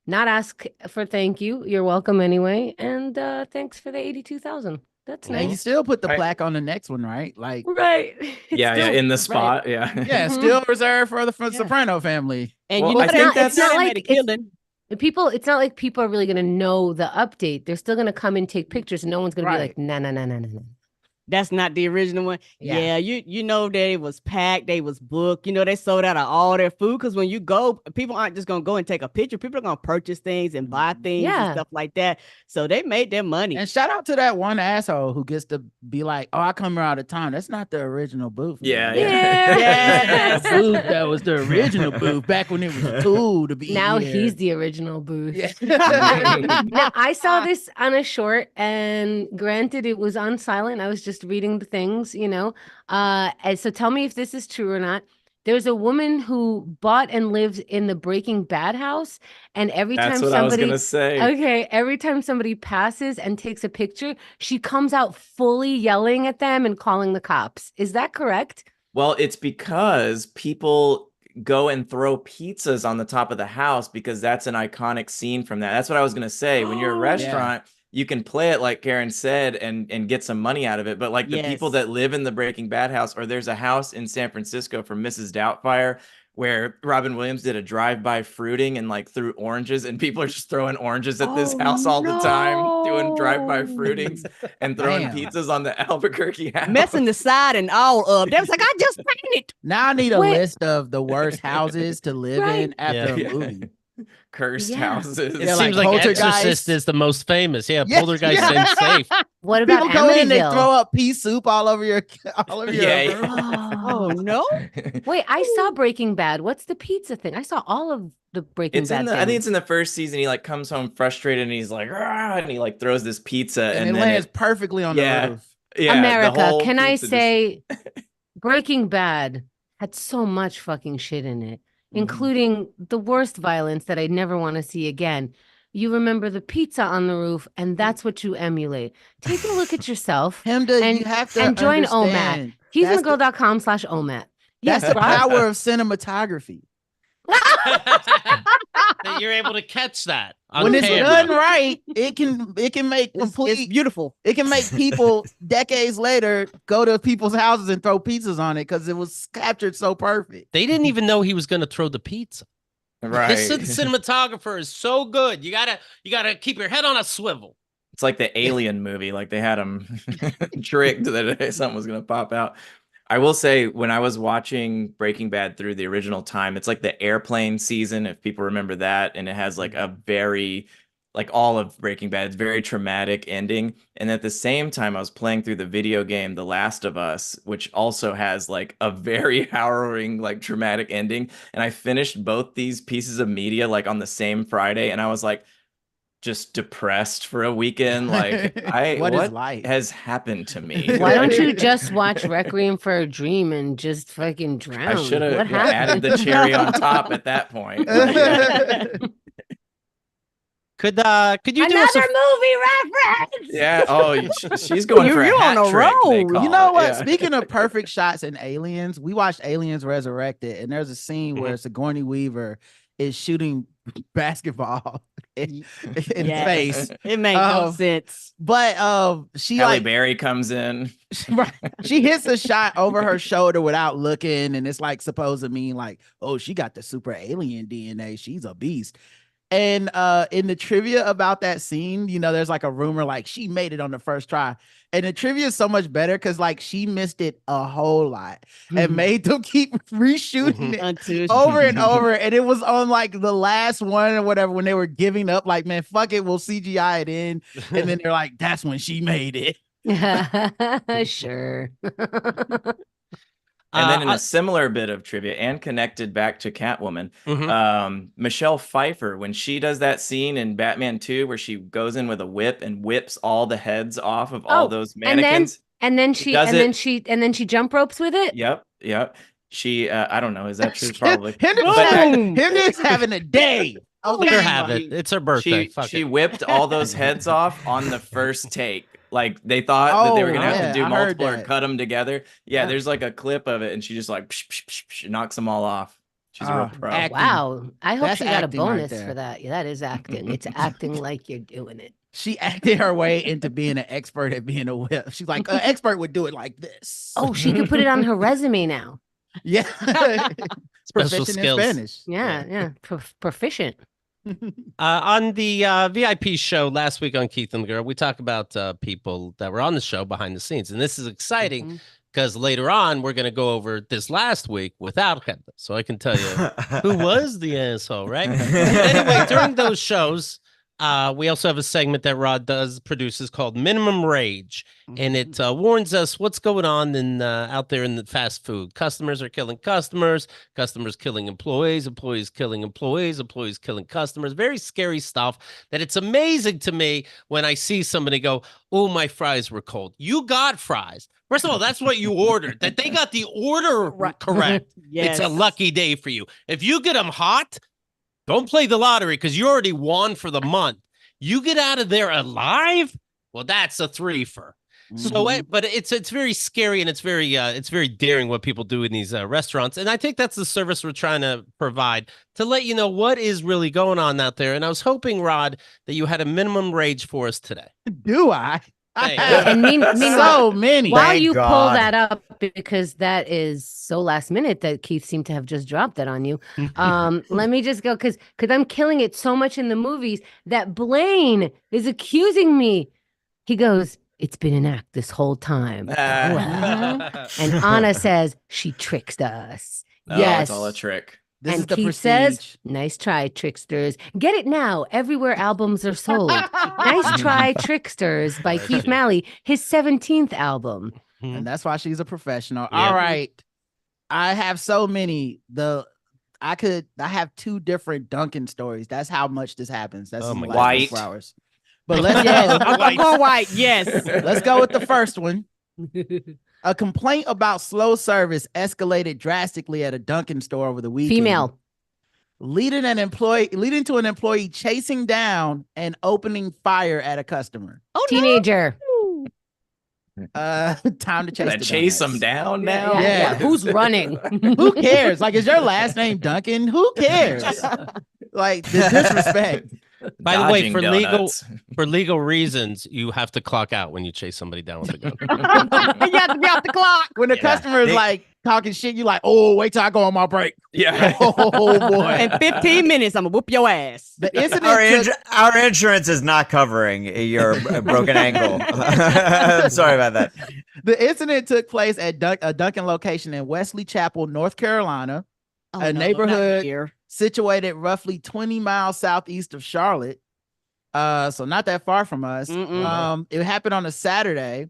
Not ask for thank you. You're welcome anyway. And thanks for the 82,000. That's nice. And you still put the plaque on the next one, right? Like, right. Yeah, in the spot. Yeah, still reserved for the Soprano family. And you know, it's not like it's not like people are really going to know the update. They're still going to come and take pictures, and no one's going to be like, no. That's not the original one. Yeah, you know they was packed, they was booked. You know they sold out of all their food because when you go, people aren't just gonna go and take a picture. People are gonna purchase things and buy things and stuff like that. So they made their money. And shout out to that one asshole who gets to be like, "Oh, I come here all the time." That's not the original booth. Yeah. Booth that was the original booth back when it was cool to be. Now here. He's the original booth. Now I saw this on a short, and granted, it was on silent. I was just reading the things, you know. And so tell me if this is true or not. There's a woman who bought and lives in the Breaking Bad house, and every time somebody passes and takes a picture, she comes out fully yelling at them and calling the cops. Is that correct? Well, it's because people go and throw pizzas on the top of the house because that's an iconic scene from that. That's what I was gonna say. When you're a restaurant, you can play it like Karen said and get some money out of it. But like the people that live in the Breaking Bad house, or there's a house in San Francisco from Mrs. Doubtfire where Robin Williams did a drive-by fruiting and like threw oranges, and people are just throwing oranges at this house all the time, doing drive-by fruitings and throwing pizzas on the Albuquerque house. Messing the side and all up. They was like, I just painted. Now I need a list of the worst houses to live in after a movie. Cursed houses. It seems like Exorcist is the most famous. Poltergeist seems safe. What about people go in and they throw up pea soup all over your room? Oh no! Wait, I saw Breaking Bad. What's the pizza thing? I saw all of the Breaking Bad. I think it's in the first season. He like comes home frustrated and he's like, and he like throws this pizza and it lands perfectly on the roof. Yeah, America, can I say, Breaking Bad had so much fucking shit in it, including the worst violence that I never want to see again. You remember the pizza on the roof, and that's what you emulate. Take a look at yourself and you have to and join OMAT. He'sandthegirl.com/OMAT. That's the power of cinematography. that you're able to catch that when it's done right. It can make complete. It's beautiful. It can make people decades later go to people's houses and throw pizzas on it because it was captured so perfect. They didn't even know he was going to throw the pizza. Right. This cinematographer is so good. You gotta keep your head on a swivel. It's like the Alien movie. Like they had him tricked that something was gonna pop out. I will say, when I was watching Breaking Bad through the original time, it's like the airplane season, if people remember that, and it has like a very, like all of Breaking Bad, it's very traumatic ending. And at the same time, I was playing through the video game The Last of Us, which also has like a very harrowing, like traumatic ending. And I finished both these pieces of media like on the same Friday, and I was like, just depressed for a weekend. Like, what has happened to me? Why don't you just watch Requiem for a Dream and just fucking drown? I should have added the cherry on top at that point. Could you do another movie reference? Yeah. Oh, she's going for a hat on a trick, roll. You know what? Yeah. Speaking of perfect shots in Aliens, we watched Aliens Resurrected, and there's a scene where Sigourney Weaver is shooting basketball in space. It makes no sense. But she Halle like Berry comes in. she hits a shot over her shoulder without looking, and it's like supposed to mean like, oh, she got the super alien DNA. She's a beast. And in the trivia about that scene, you know, there's like a rumor like she made it on the first try. And the trivia is so much better because like she missed it a whole lot and made them keep reshooting it over and over. And it was on like the last one or whatever when they were giving up, like, man, fuck it, we'll CGI it in. And then they're like, that's when she made it. Sure. And then in a similar bit of trivia and connected back to Catwoman, Michelle Pfeiffer, when she does that scene in Batman 2 where she goes in with a whip and whips all the heads off of all those mannequins. And then she jump ropes with it. Yep. She I don't know, is that true? Probably. Henry's having a day. Let her have it. It's her birthday. She whipped all those heads off on the first take. Like they thought that they were gonna have to do multiple or cut them together. Yeah, there's like a clip of it, and she just like knocks them all off. She's a real pro. Wow, I hope she got a bonus for that. Yeah, that is acting. It's acting like you're doing it. She acted her way into being an expert at being a whip. She's like, an expert would do it like this. Oh, she could put it on her resume now. Yeah, special skills. In Spanish. Yeah. Proficient. On the VIP show last week on Keith and the Girl, we talk about people that were on the show behind the scenes, and this is exciting because later on we're going to go over this last week without Kenta, so I can tell you who was the asshole, right? Anyway, during those shows, we also have a segment that Rod produces called Minimum Rage, and it warns us what's going on out there in the fast food. Customers are killing customers, customers killing employees, employees killing employees, employees killing customers. Very scary stuff that it's amazing to me when I see somebody go, oh, my fries were cold. You got fries. First of all, that's what you ordered. That they got the order correct. Yes. It's a lucky day for you. If you get them hot, don't play the lottery because you already won for the month. You get out of there alive? Well, that's a threefer. So, but it's very scary and it's very daring what people do in these restaurants. And I think that's the service we're trying to provide to let you know what is really going on out there. And I was hoping, Rod, that you had a minimum rage for us today. Do I? And meanwhile, so many. While you pull that up, because that is so last minute that Keith seemed to have just dropped that on you. Let me just go because I'm killing it so much in the movies that Blaine is accusing me. He goes, it's been an act this whole time. And Anna says she tricked us. Yes, it's all a trick. This and Keith says, nice try, tricksters. Get it now, everywhere albums are sold. Nice try, Tricksters by Keith Malley, his 17th album. And that's why she's a professional. Yeah. All right. I have so many. I have two different Duncan stories. That's how much this happens. That's White. 24 hours. But let's I'm going white. Yes. Let's go with the first one. A complaint about slow service escalated drastically at a Dunkin' store over the weekend. Female. Leading to an employee chasing down and opening fire at a customer. Oh, teenager. Time to chase them down now. Yeah. Who's running? Who cares? Like, is your last name Duncan? Who cares? Like the disrespect. By the way, Donuts. for legal reasons, you have to clock out when you chase somebody down with a gun. You have to be off the clock. When the customer is like talking shit, you like, oh, wait till I go on my break. Yeah. Oh boy. In 15 minutes, I'm gonna whoop your ass. The incident our insurance is not covering your broken ankle. I'm sorry about that. The incident took place at a Dunkin' location in Wesley Chapel, North Carolina, a neighborhood situated roughly 20 miles southeast of Charlotte. So not that far from us. It happened on a Saturday.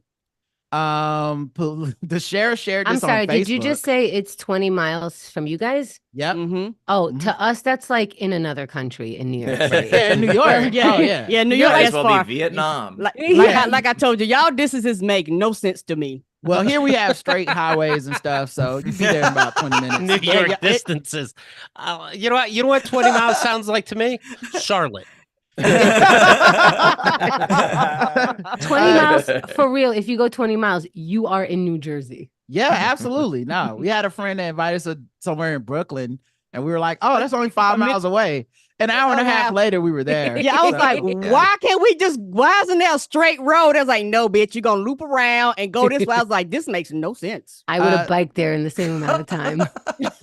The sheriff shared this on Facebook. Did you just say it's 20 miles from you guys? Yep. To us, that's like in another country in New York City. Yeah, New York. Yeah, New York. Might That's as well far. be Vietnam. Like I told you, y'all distances make no sense to me. Well, here we have straight highways and stuff, so you can be there in about 20 minutes. New York distances. You know what? You know what 20 miles sounds like to me? Charlotte. 20 miles for real. If you go 20 miles, you are in New Jersey. Yeah, absolutely. No, we had a friend that invited us somewhere in Brooklyn, and we were like, "Oh, that's only 5 miles away." An hour and a half later, we were there. Yeah, I was like, why isn't there a straight road? I was like, no, bitch, you're gonna loop around and go this way. I was like, this makes no sense. I would have biked there in the same amount of time.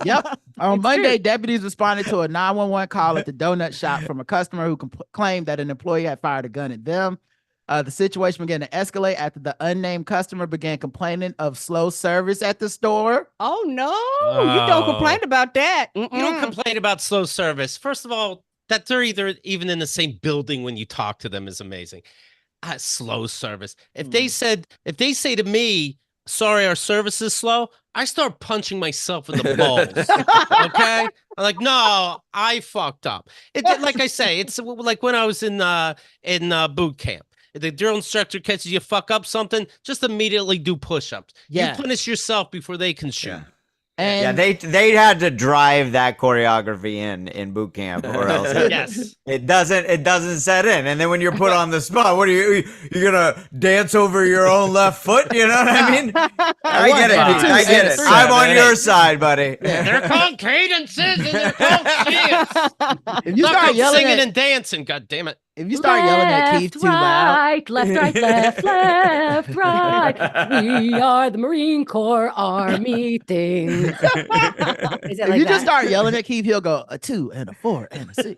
Yep. On Monday, deputies responded to a 911 call at the donut shop from a customer who claimed that an employee had fired a gun at them. The situation began to escalate after the unnamed customer began complaining of slow service at the store. Oh, no. You don't complain about that. You don't complain about slow service. First of all, that they're even in the same building when you talk to them is amazing. Slow service. If they say to me, sorry, our service is slow, I start punching myself in the balls. Okay? I'm like, no, I fucked up. Like I say, it's like when I was in boot camp. If the drill instructor catches you fuck up something, just immediately do push-ups. Yeah. You punish yourself before they can shoot. Yeah. And they had to drive that choreography in boot camp, or else it doesn't set in. And then when you're put on the spot, what are you're gonna dance over your own left foot? You know what I mean? I get it. I get it. I'm on your side, buddy. Yeah. They're called cadences and they're called chants. If you start yelling singing and dancing, god damn it. If you start yelling at Keith too loud, left, right, left, right. We are the Marine Corps Army thing. If you just start yelling at Keith, he'll go a 2 and a 4 and a 6.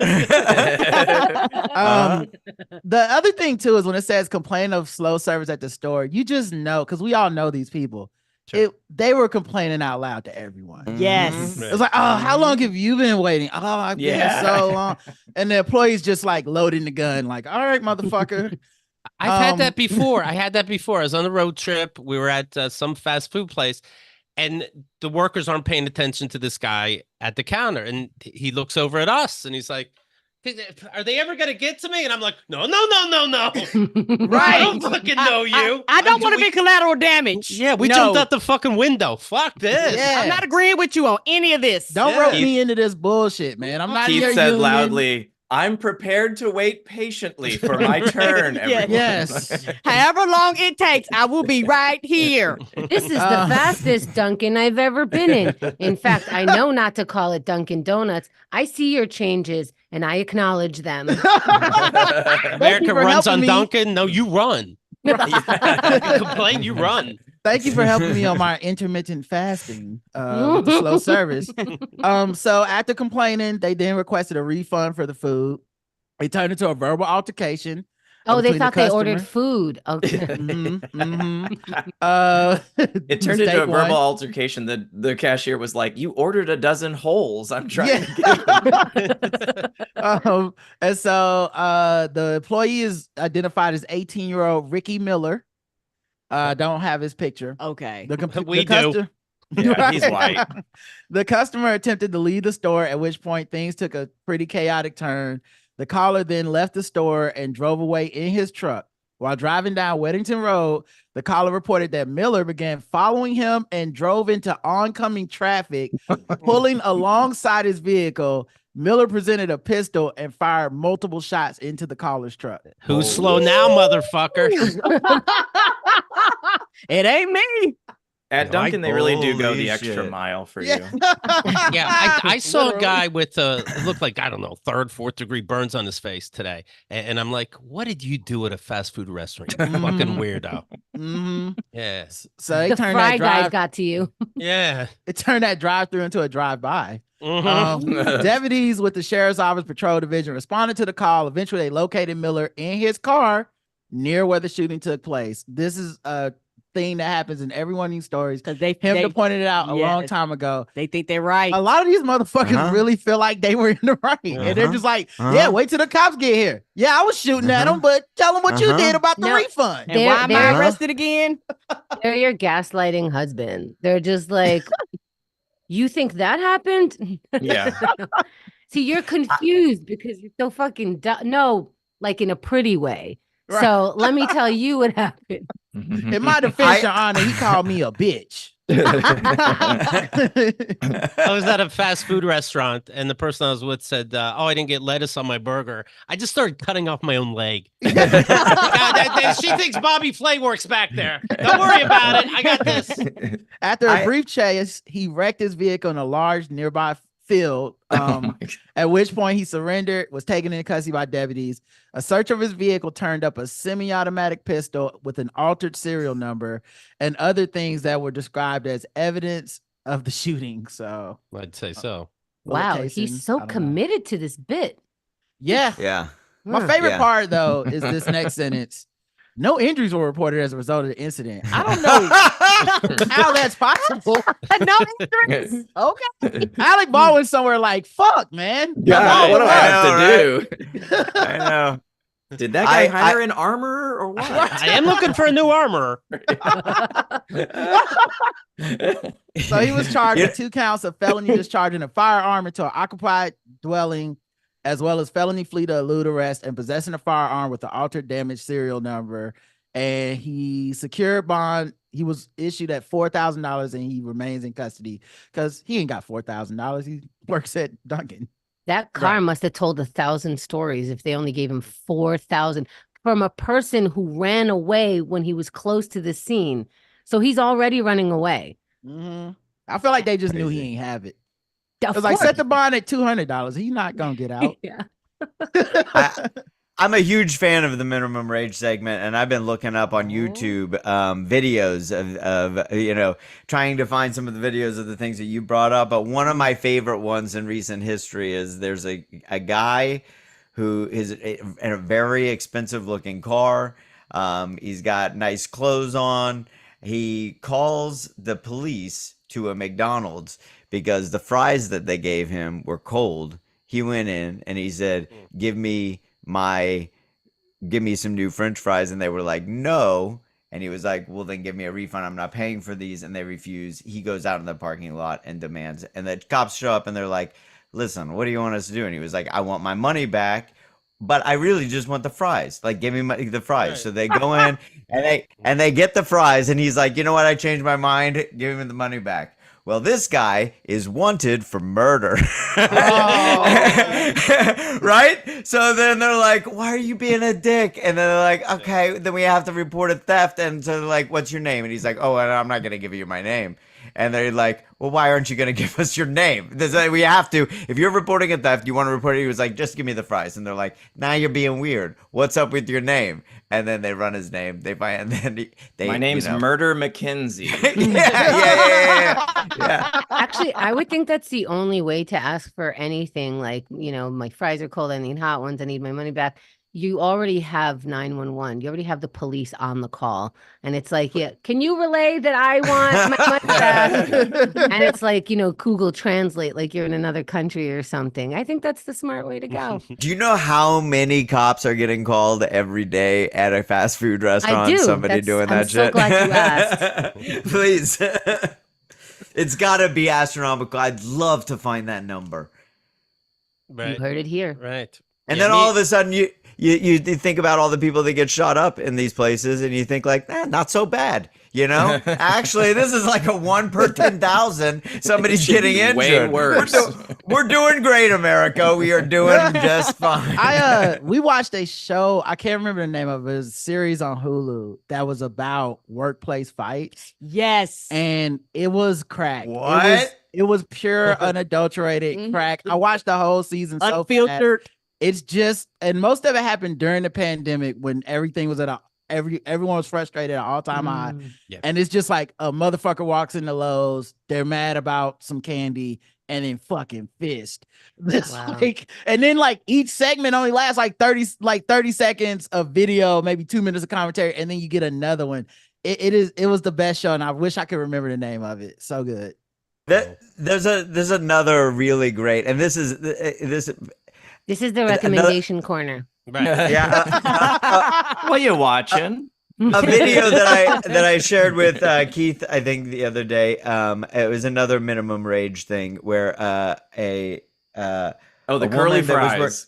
The other thing too is when it says complain of slow service at the store, you just know, because we all know these people. Sure. They were complaining out loud to everyone. Yes. It was like, oh, how long have you been waiting? Oh, I've been here so long. And the employee's just like loading the gun, like, all right, motherfucker. I've had that before. I was on a road trip. We were at some fast food place, and the workers aren't paying attention to this guy at the counter. And he looks over at us and he's like, are they ever gonna get to me? And I'm like, no. Right. I don't fucking know you. I don't want to be collateral damage. Yeah, we jumped out the fucking window. Fuck this. Yeah. I'm not agreeing with you on any of this. Don't rope me into this bullshit, man. I'm not. Keith said loudly, I'm prepared to wait patiently for my turn. Yes. However long it takes, I will be right here. This is the fastest Dunkin' I've ever been in. In fact, I know not to call it Dunkin' Donuts. I see your changes and I acknowledge them. America runs on Dunkin'. No, you run. You complain, you run. Thank you for helping me on my intermittent fasting with the slow service. So after complaining, they then requested a refund for the food. It turned into a verbal altercation. Oh, they thought they ordered food. Okay. It turned into a verbal altercation. The cashier was like, "You ordered a dozen holes. I'm trying to get and so the employee is identified as 18-year-old Ricky Miller. Don't have his picture. Okay. We do. Yeah, he's white. The customer attempted to leave the store, at which point things took a pretty chaotic turn. The caller then left the store and drove away in his truck. While driving down Weddington Road, the caller reported that Miller began following him and drove into oncoming traffic, pulling alongside his vehicle. Miller presented a pistol and fired multiple shots into the caller's truck. Who's slow now, motherfucker? It ain't me. At Dunkin', they really do go the Holy extra shit. mile for Yeah. you. Yeah, I saw a Literally. guy with it looked like, I don't know, 3rd, 4th degree burns on his face today. And I'm like, what did you do at a fast food restaurant? You fucking weirdo. Yeah. So they The turned fry that guys drive. got to you. Yeah. It turned that drive-through into a drive-by. Mhm. Deputies with the Sheriff's Office Patrol Division responded to the call. Eventually, they located Miller in his car near where the shooting took place. This is a thing that happens in every one of these stories. Because they Pointed it out a long yes, time ago. they think they're right. A lot of these motherfuckers really feel like they were in the right. And they're just like, yeah, wait till the cops get here. Yeah, I was shooting at them, but tell them what you did about the No. refund. And why am I arrested again? They're your gaslighting husband. They're just like, you think that happened? Yeah. See, you're confused because you're so fucking no, like in a pretty way. Right. So let me tell you what happened. In my defense, Your Honor, he called me a bitch. I was at a fast food restaurant and the person I was with said, oh, I didn't get lettuce on my burger. I just started cutting off my own leg. God, she thinks Bobby Flay works back there. Don't worry about it. I got this. After a brief chase, he wrecked his vehicle in a large nearby field, at which point he surrendered, was taken into custody by deputies. A search of his vehicle turned up a semi-automatic pistol with an altered serial number and other things that were described as evidence of the shooting. So I'd say so. Wow, he's so committed to this bit. Yeah. Yeah. My favorite part, though, is this next sentence. No injuries were reported as a result of the incident. I don't know how that's possible. No injuries. Okay. Alec Baldwin's somewhere like, fuck, man. God, what do I have to do? I know. Did that guy hire an armorer or what? I am looking for a new armorer. So he was charged with 2 counts of felony discharging a firearm into an occupied dwelling, as well as felony flee to elude arrest and possessing a firearm with an altered damage serial number. And he secured bond. He was issued at $4,000 and he remains in custody because he ain't got $4,000. He works at Dunkin'. That car must have told 1,000 stories if they only gave him 4,000 from a person who ran away when he was close to the scene. So he's already running away. I feel like they just knew he ain't have it. Of It's like, course. set the bond at $200. He's not gonna get out. Yeah. I'm a huge fan of the minimum wage segment, and I've been looking up on YouTube videos of trying to find some of the videos of the things that you brought up. But one of my favorite ones in recent history is there's a guy who is in a very expensive looking car. He's got nice clothes on. He calls the police to a McDonald's because the fries that they gave him were cold. He went in and he said, give me some new French fries. And they were like, no. And he was like, well, then give me a refund. I'm not paying for these. And they refuse. He goes out in the parking lot and demands. And the cops show up and they're like, listen, what do you want us to do? And he was like, I want my money back, but I really just want the fries. Like, give me the fries. Right. So they go in and they get the fries. And he's like, you know what? I changed my mind. Give me the money back. Well, this guy is wanted for murder. Right? So then they're like, why are you being a dick? And then they're like, okay, then we have to report a theft. And so they're like, what's your name? And he's like, oh, I'm not going to give you my name. And they're like, well, why aren't you going to give us your name? We have to. If you're reporting a theft, you want to report it. He was like, just give me the fries. And they're like, now you're being weird. What's up with your name? And then they run his name. They find, and then my name's Murder McKenzie. Yeah. Actually, I would think that's the only way to ask for anything. Like, my fries are cold. I need hot ones. I need my money back. You already have 911. You already have the police on the call. And it's like, yeah, can you relay that I want my money back? And it's like, Google Translate, like you're in another country or something. I think that's the smart way to go. Do you know how many cops are getting called every day at a fast food restaurant? I do. Somebody doing that shit. I'm so glad you asked. Please. It's got to be astronomical. I'd love to find that number. Right. You heard it here. Right. And then all of a sudden you you think about all the people that get shot up in these places, and you think like, not so bad. Actually, this is like a 1 per 10,000. Somebody's getting injured. Way worse. We're doing great, America. We are doing just fine. We watched a show. I can't remember the name of it. It was a series on Hulu that was about workplace fights. Yes, and it was crack. What? It was pure, unadulterated crack. I watched the whole season. Unfiltered. So it's just, and most of it happened during the pandemic when everything was at everyone was frustrated at all-time high. Yeah. And it's just like a motherfucker walks into Lowe's, they're mad about some candy, and then fucking fist. Wow. And then like each segment only lasts like 30 seconds of video, maybe 2 minutes of commentary, and then you get another one. It was the best show, and I wish I could remember the name of it. So good. There's another really great, and this is the recommendation corner. Right. Yeah. What you watching? A video that I shared with Keith, I think the other day. It was another minimum rage thing where the curly fries.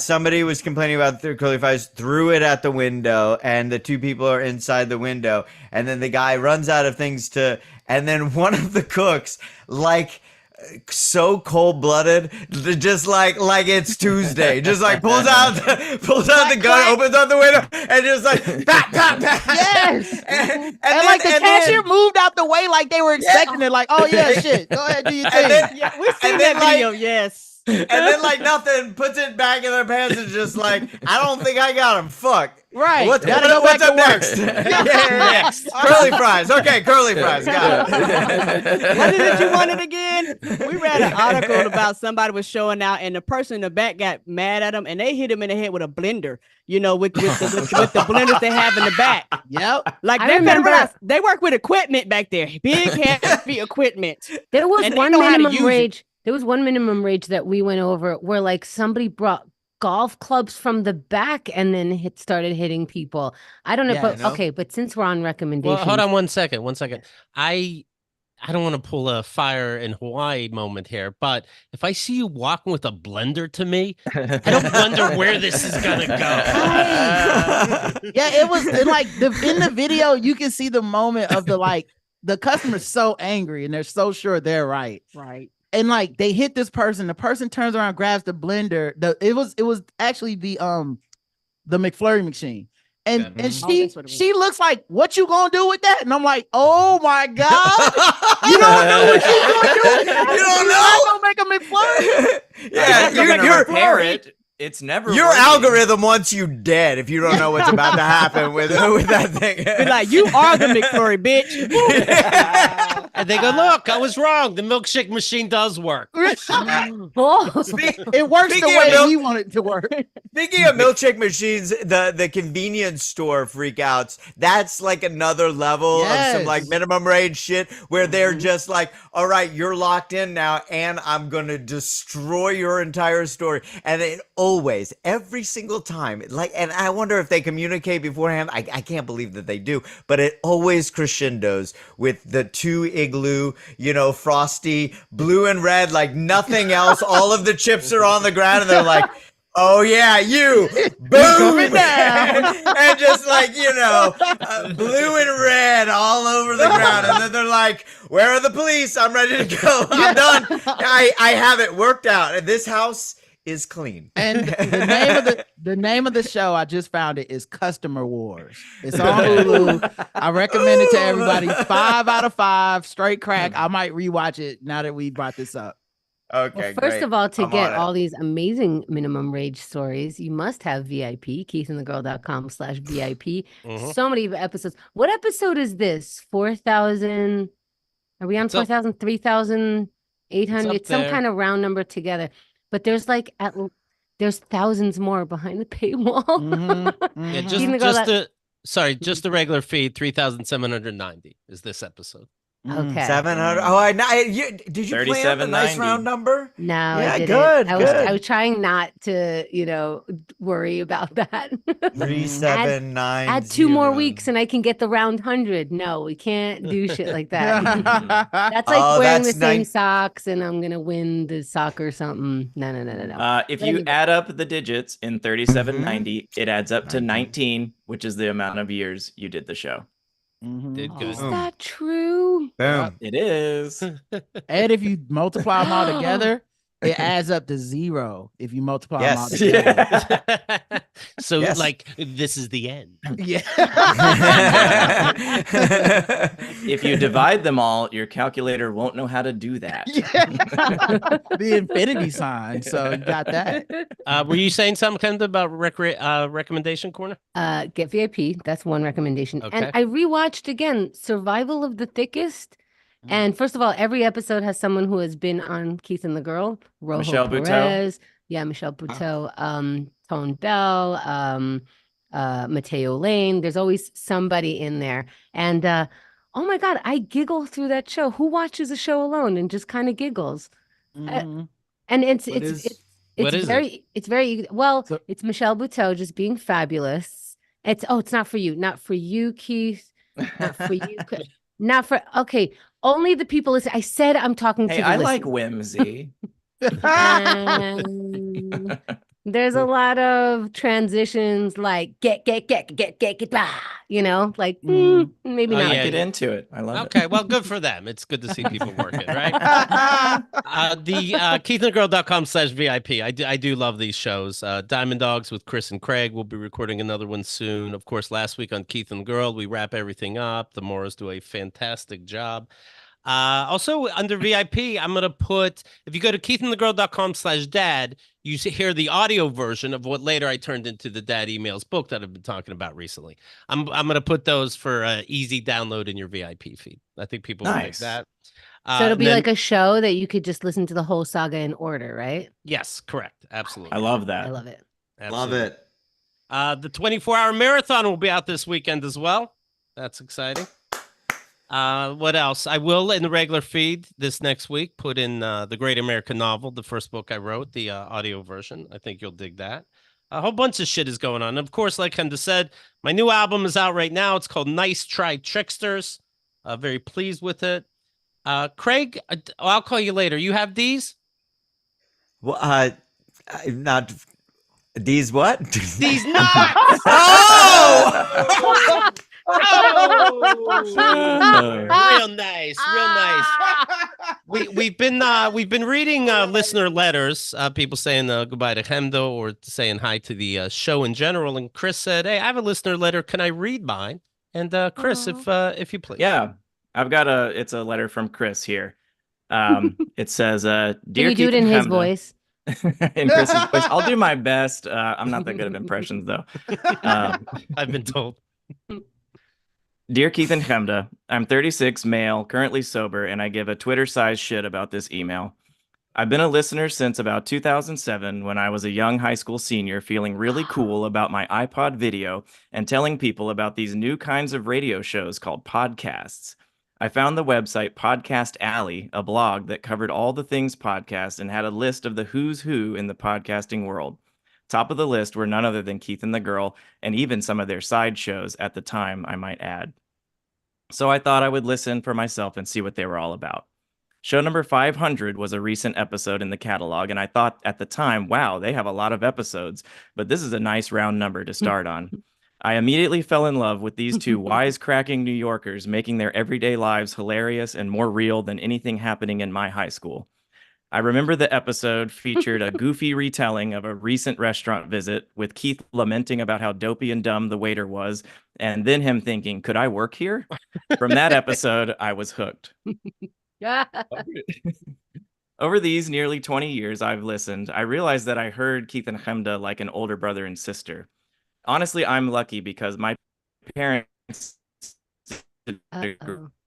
Somebody was complaining about the curly fries, threw it at the window, and the two people are inside the window, and then the guy runs out of things and then one of the cooks, like, so cold-blooded, just like it's Tuesday, just like pulls out the gun, opens up the window, and just like pat, pat, pat. Yes. and like the cashier moved out the way like they were expecting it, like, oh yeah, shit, go ahead, do your thing. We've seen that video. Yes. And then like nothing, puts it back in their pants and just like, I don't think I got him. Fuck. Right. What's up next? Next. Curly fries. Okay, curly fries. Got it. What is it you wanted again? We read an article about somebody was showing out, and the person in the back got mad at him, and they hit him in the head with a blender. With the blenders they have in the back. Yep. Like they work with equipment back there, big heavy equipment. There was one minimum rage. There was one minimum rage that we went over where like somebody brought golf clubs from the back and then started hitting people. I don't know, okay, but since we're on recommendations. Well, hold on one second. I don't want to pull a fire in Hawaii moment here, but if I see you walking with a blender to me, I don't wonder where this is gonna go. Yeah, it was like in the video you can see the moment of the customer's so angry and they're so sure they're right. Right. And like they hit this person, the person turns around, grabs the blender. It was actually the McFlurry machine. And she looks like, what you gonna do with that? And I'm like, oh my God. You don't know what she's gonna do with that. You don't know. You're not gonna make a McFlurry. Yeah, you're a parrot. It's never your working. Algorithm wants you dead if you don't know what's about to happen with that thing. Be like, you are the McFlurry, bitch. And they go, look, I was wrong. The milkshake machine does work. It works the way we want it to work. Speaking of milkshake machines, the convenience store freakouts, that's like another level of some like minimum rage shit where they're just like, all right, you're locked in now and I'm going to destroy your entire story. And it always, every single time, like, and I wonder if they communicate beforehand. I can't believe that they do, but it always crescendos with the two igloo, frosty, blue and red, like nothing else. All of the chips are on the ground and they're like, oh yeah, you boom down. And just like, blue and red all over the ground. And then they're like, where are the police? I'm ready to go. I'm done. I have it worked out. And this house is clean. And the name of the show, I just found it, is Customer Wars. It's on Hulu. I recommend it to everybody. 5 out of 5, straight crack. I might rewatch it now that we brought this up. Okay. Well, first of all, to get all these amazing minimum rage stories, you must have VIP, keithandthegirl.com/VIP. So many episodes. What episode is this? 4,000? Are we on 4,000? 3,800? It's some kind of round number together. But there's there's thousands more behind the paywall. Yeah, just the regular feed, 3,790 is this episode. Okay. 700. Did you plan the nice 37.90. round number? No, Yeah, I didn't. good, I good. was trying not to, worry about that. Three add, seven nine add 2 more weeks and I can get the round 100. No, we can't do shit like that. That's like wearing the same socks and I'm gonna win the soccer something. No. If you add up the digits in 3790, it adds up to 19, which is the amount of years you did the show. Did good. Is that true? Boom. It is. And if you multiply them all together, it adds up to 0 if you multiply them all together. So like this is the end. Yeah. If you divide them all, your calculator won't know how to do that. The infinity sign. So you got that. Were you saying something kind of about recommendation corner? Get VIP. That's one recommendation. Okay. And I rewatched again Survival of the Thickest. And first of all, every episode has someone who has been on Keith and the Girl. Rojo Michelle Perez. Yeah, Michelle Buteau. Tone Bell. Mateo Lane. There's always somebody in there. And oh my God, I giggle through that show. Who watches a show alone and just kind of giggles? And it's very well. So, it's Michelle Buteau just being fabulous. It's not for you, not for you, Keith, not for you, not for only the people listen. I said I'm talking to. I like whimsy. There's a lot of transitions like get blah, like maybe not. Get into it. I love it. Okay, well, good for them. It's good to see people working, right? The KeithandTheGirl.com/VIP. I do love these shows. Diamond Dogs with Chris and Craig. We'll be recording another one soon. Of course, last week on Keith and the Girl, we wrap everything up. The Morrows do a fantastic job. Also under VIP, I'm going to put, if you go to KeithandTheGirl.com/dad, you hear the audio version of what later I turned into the Dad Emails book that I've been talking about recently. I'm going to put those for easy download in your VIP feed. I think people will like that. So it'll be like a show that you could just listen to the whole saga in order, right? Yes, correct. Absolutely. I love that. I love it. Absolutely. Love it. The 24-hour marathon will be out this weekend as well. That's exciting. What else? I will, in the regular feed this next week, put in The Great American Novel, the first book I wrote, the audio version. I think you'll dig that. A whole bunch of shit is going on. And of course, like Henda said, my new album is out right now. It's called Nice Try Tricksters. Very pleased with it. Craig, I'll call you later. You have these? Well, not... These what? These nuts! Oh! Real nice. We've been reading listener letters, people saying goodbye to Hemdo or saying hi to the show in general. And Chris said, "Hey, I have a listener letter. Can I read mine?" And Chris, if you please. Yeah, I've got it's a letter from Chris here. It says, "Dear Can you do it in his voice?" In Chris's voice. I'll do my best. I'm not that good at impressions, though. I've been told. Dear Keith and Chemda, I'm 36, male, currently sober, and I give a Twitter-sized shit about this email. I've been a listener since about 2007 when I was a young high school senior feeling really cool about my iPod video and telling people about these new kinds of radio shows called podcasts. I found the website Podcast Alley, a blog that covered all the things podcast and had a list of the who's who in the podcasting world. Top of the list were none other than Keith and the Girl, and even some of their side shows at the time, I might add. So I thought I would listen for myself and see what they were all about. Show number 500 was a recent episode in the catalog, and I thought at the time, wow, they have a lot of episodes, but this is a nice round number to start on. I immediately fell in love with these two wisecracking New Yorkers making their everyday lives hilarious and more real than anything happening in my high school. I remember the episode featured a goofy retelling of a recent restaurant visit with Keith lamenting about how dopey and dumb the waiter was, and then him thinking, could I work here? From that episode, I was hooked. Over these nearly 20 years I've listened, I realized that I heard Keith and Chemda like an older brother and sister. Honestly, I'm lucky because my parents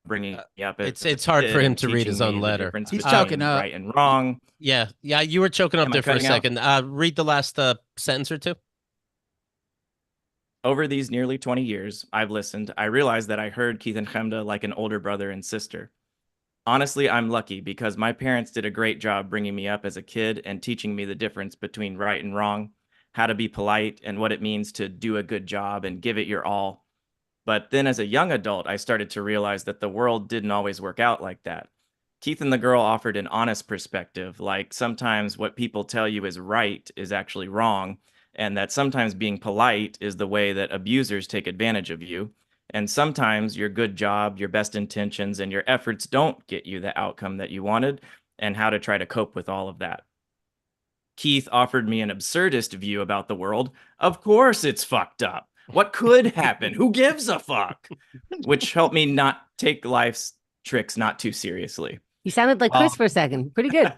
bringing me up. It's hard for him to read his own letter. He's choking up. Right and wrong. Yeah, you were choking up there for a second. Read the last sentence or two. Over these nearly 20 years I've listened, I realized that I heard Keith and Chemda like an older brother and sister. Honestly, I'm lucky because my parents did a great job bringing me up as a kid and teaching me the difference between right and wrong, how to be polite, and what it means to do a good job and give it your all. But then as a young adult, I started to realize that the world didn't always work out like that. Keith and the Girl offered an honest perspective, like sometimes what people tell you is right is actually wrong, and that sometimes being polite is the way that abusers take advantage of you. And sometimes your good job, your best intentions, and your efforts don't get you the outcome that you wanted, and how to try to cope with all of that. Keith offered me an absurdist view about the world. Of course it's fucked up. What could happen? Who gives a fuck? Which helped me not take life's tricks not too seriously. You sounded like Chris for a second. Pretty good.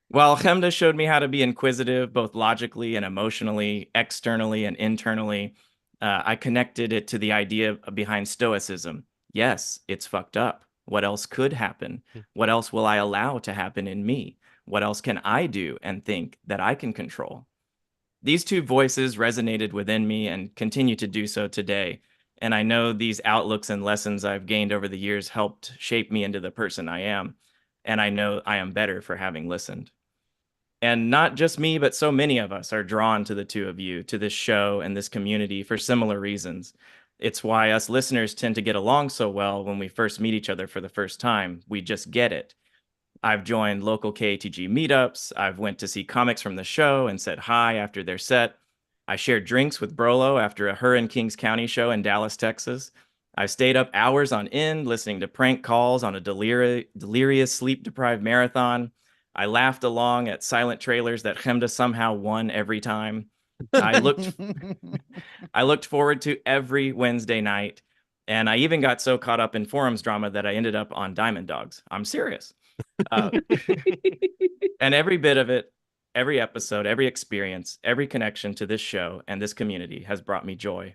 While Chemda showed me how to be inquisitive, both logically and emotionally, externally and internally, I connected it to the idea behind Stoicism. Yes, it's fucked up. What else could happen? What else will I allow to happen in me? What else can I do and think that I can control? These two voices resonated within me and continue to do so today. And I know these outlooks and lessons I've gained over the years helped shape me into the person I am. And I know I am better for having listened. And not just me, but so many of us are drawn to the two of you, to this show and this community for similar reasons. It's why us listeners tend to get along so well when we first meet each other for the first time. We just get it. I've joined local KATG meetups. I've went to see comics from the show and said hi after their set. I shared drinks with Brolo after a Her in Kings County show in Dallas, Texas. I've stayed up hours on end listening to prank calls on a delirious sleep-deprived marathon. I laughed along at silent trailers that Chemda somehow won every time. I looked forward to every Wednesday night, and I even got so caught up in forums drama that I ended up on Diamond Dogs. I'm serious. And every bit of it, every episode, every experience, every connection to this show and this community has brought me joy.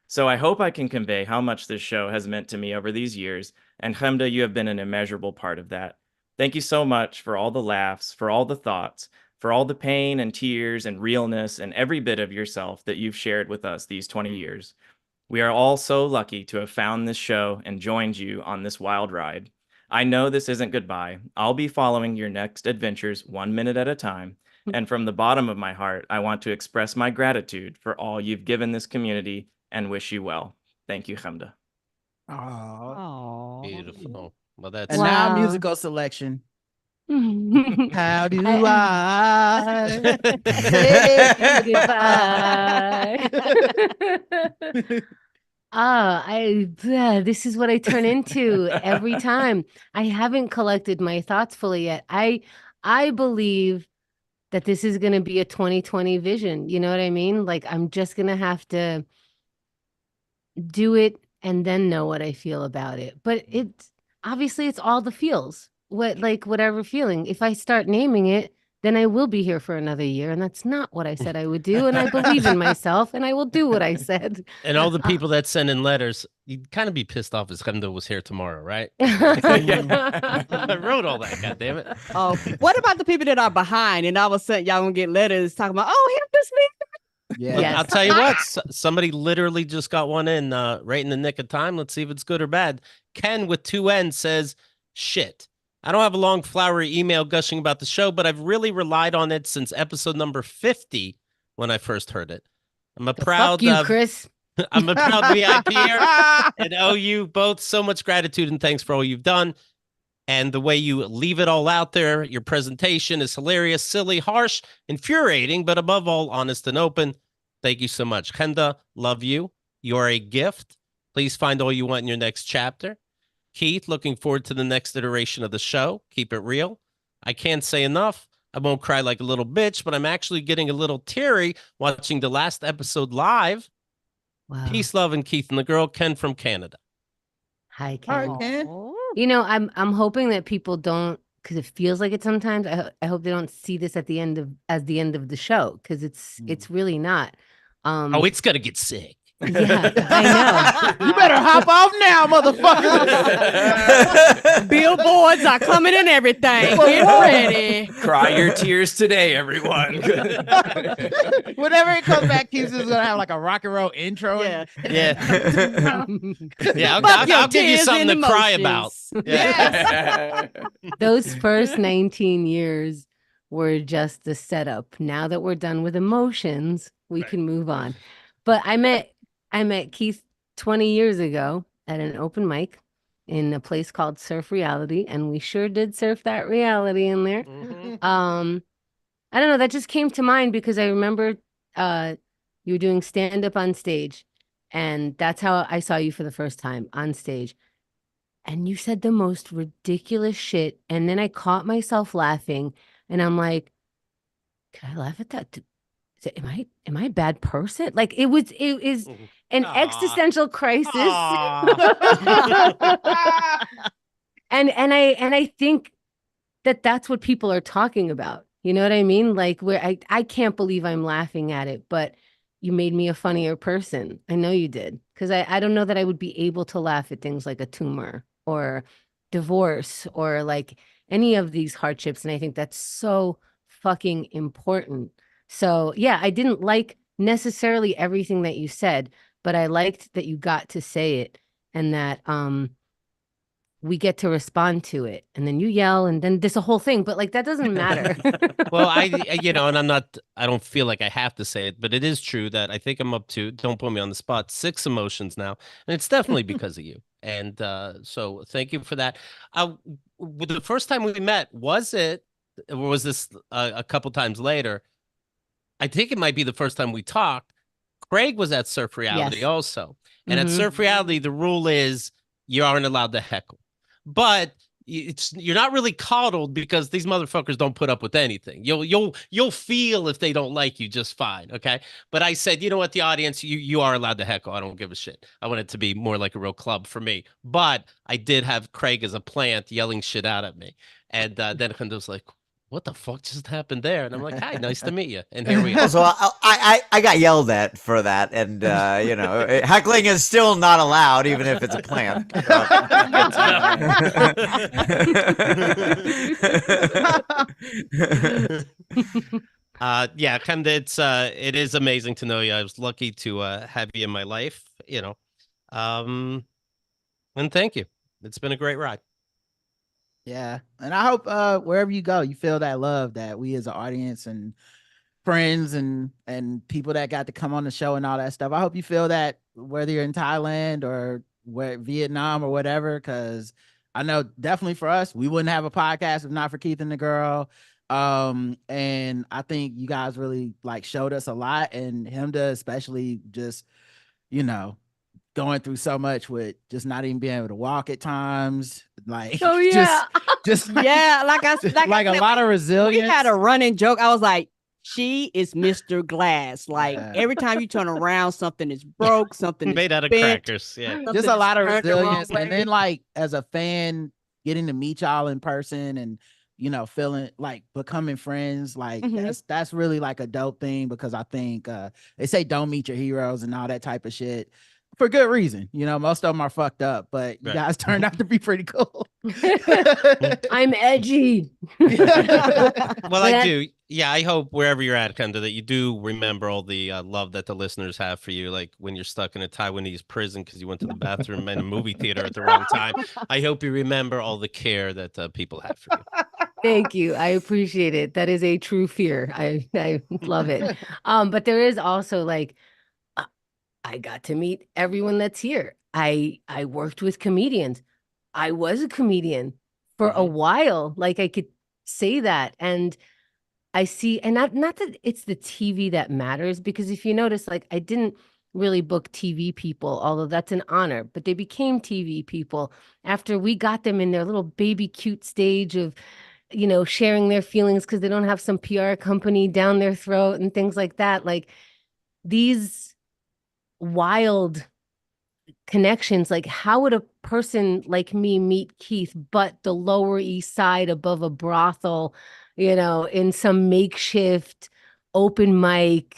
So I hope I can convey how much this show has meant to me over these years, and Chemda, you have been an immeasurable part of that. Thank you so much for all the laughs, for all the thoughts, for all the pain and tears and realness and every bit of yourself that you've shared with us these 20 years. We are all so lucky to have found this show and joined you on this wild ride. I know this isn't goodbye. I'll be following your next adventures 1 minute at a time. And from the bottom of my heart, I want to express my gratitude for all you've given this community and wish you well. Thank you, Chemda. Oh, beautiful. Well, that's and now musical selection. How do I say goodbye? This is what I turn into every time. I haven't collected my thoughts fully yet. I believe that this is going to be a 2020 vision. You know what I mean? Like, I'm just going to have to do it and then know what I feel about it. But it's obviously it's all the feels. Whatever feeling. If I start naming it, then I will be here for another year. And that's not what I said I would do. And I believe in myself and I will do what I said. And all the people that send in letters, you'd kind of be pissed off if Chemda was here tomorrow, right? I wrote all that, goddammit. Oh, what about the people that are behind and all of a sudden y'all gonna get letters talking about, oh, him this week? Yeah, yes. I'll tell you what, somebody literally just got one in right in the nick of time. Let's see if it's good or bad. Ken with 2 N's says, shit. I don't have a long flowery email gushing about the show, but I've really relied on it since episode number 50 when I first heard it. I'm a proud Chris. I'm a proud VIPer and owe you both so much gratitude and thanks for all you've done. And the way you leave it all out there, your presentation is hilarious, silly, harsh, infuriating, but above all, honest and open. Thank you so much. Chemda, love you. You're a gift. Please find all you want in your next chapter. Keith, looking forward to the next iteration of the show. Keep it real. I can't say enough. I won't cry like a little bitch, but I'm actually getting a little teary watching the last episode live. Wow. Peace, love, and Keith and the girl. Ken from Canada. Hi, Ken. Hi, Ken. You know, I'm hoping that people don't, because it feels like it sometimes. I hope they don't see this at the end of the end of the show, because it's really not. Oh, it's gonna get sick. Yeah, I You better hop off now, motherfucker. Billboards are coming and everything. Get ready. Cry your tears today, everyone. Whenever it comes back, Keith's is gonna have like a rock and roll intro. Yeah. Yeah. Yeah, Fuck your I'll give you tears something to and cry about. emotions. Yeah. Those first 19 years were just the setup. Now that we're done with emotions, we can move on. But I met Keith 20 years ago at an open mic in a place called Surf Reality, and we sure did surf that reality in there. I don't know, that just came to mind because I remember you were doing stand up on stage, and that's how I saw you for the first time on stage. And you said the most ridiculous shit, and then I caught myself laughing, and I'm like, can I laugh at that? Am I a bad person? Like it is an existential crisis. and I think that's what people are talking about. You know what I mean? Like where I can't believe I'm laughing at it, but you made me a funnier person. I know you did. Because I don't know that I would be able to laugh at things like a tumor or divorce or like any of these hardships. And I think that's so fucking important. So yeah, I didn't like necessarily everything that you said, but I liked that you got to say it and that we get to respond to it. And then you yell and then there's a whole thing, but like that doesn't matter. Well, and I don't feel like I have to say it, but it is true that I think I'm up to, don't put me on the spot, 6 emotions now. And it's definitely because of you. And so thank you for that. The first time we met, was this a couple times later? I think it might be the first time we talked. Craig was at Surf Reality also. And at Surf Reality, the rule is you aren't allowed to heckle. But you're not really coddled because these motherfuckers don't put up with anything. You'll feel if they don't like you just fine, okay? But I said, you know what, the audience, you are allowed to heckle. I don't give a shit. I want it to be more like a real club for me. But I did have Craig as a plant yelling shit out at me. And then Hunter was like, what the fuck just happened there? And I'm like, hi, nice to meet you. And here we are. So I got yelled at for that, and heckling is still not allowed, even if it's a plant. Yeah, kind of. It is amazing to know you. I was lucky to have you in my life. And thank you. It's been a great ride. Yeah. And I hope wherever you go, you feel that love that we as an audience and friends and people that got to come on the show and all that stuff. I hope you feel that whether you're in Thailand or Vietnam or whatever, because I know definitely for us, we wouldn't have a podcast if not for Keith and the girl. And I think you guys really like showed us a lot, and him to especially just, going through so much with just not even being able to walk at times, like just like a lot of resilience. We had a running joke. I was like, she is Mr. Glass. Like every time you turn around, something is broke, something made out of bent, crackers. Yeah, just a lot of resilience. And then like as a fan, getting to meet y'all in person and feeling like becoming friends, like that's really like a dope thing, because I think they say don't meet your heroes and all that type of shit. For good reason. Most of them are fucked up, but you guys turned out to be pretty cool. I'm edgy. Well, I do. Yeah, I hope wherever you're at, Kenda, that you do remember all the love that the listeners have for you. Like when you're stuck in a Taiwanese prison because you went to the bathroom in a movie theater at the wrong time. I hope you remember all the care that people have for you. Thank you. I appreciate it. That is a true fear. I love it. But there is also like, I got to meet everyone that's here. I worked with comedians. I was a comedian for a while. Like I could say that. And I see, and not that it's the TV that matters, because if you notice, like I didn't really book TV people, although that's an honor, but they became TV people after we got them in their little baby cute stage of, sharing their feelings because they don't have some PR company down their throat and things like that. Like these wild connections, like how would a person like me meet Keith but the Lower East Side above a brothel, in some makeshift open mic,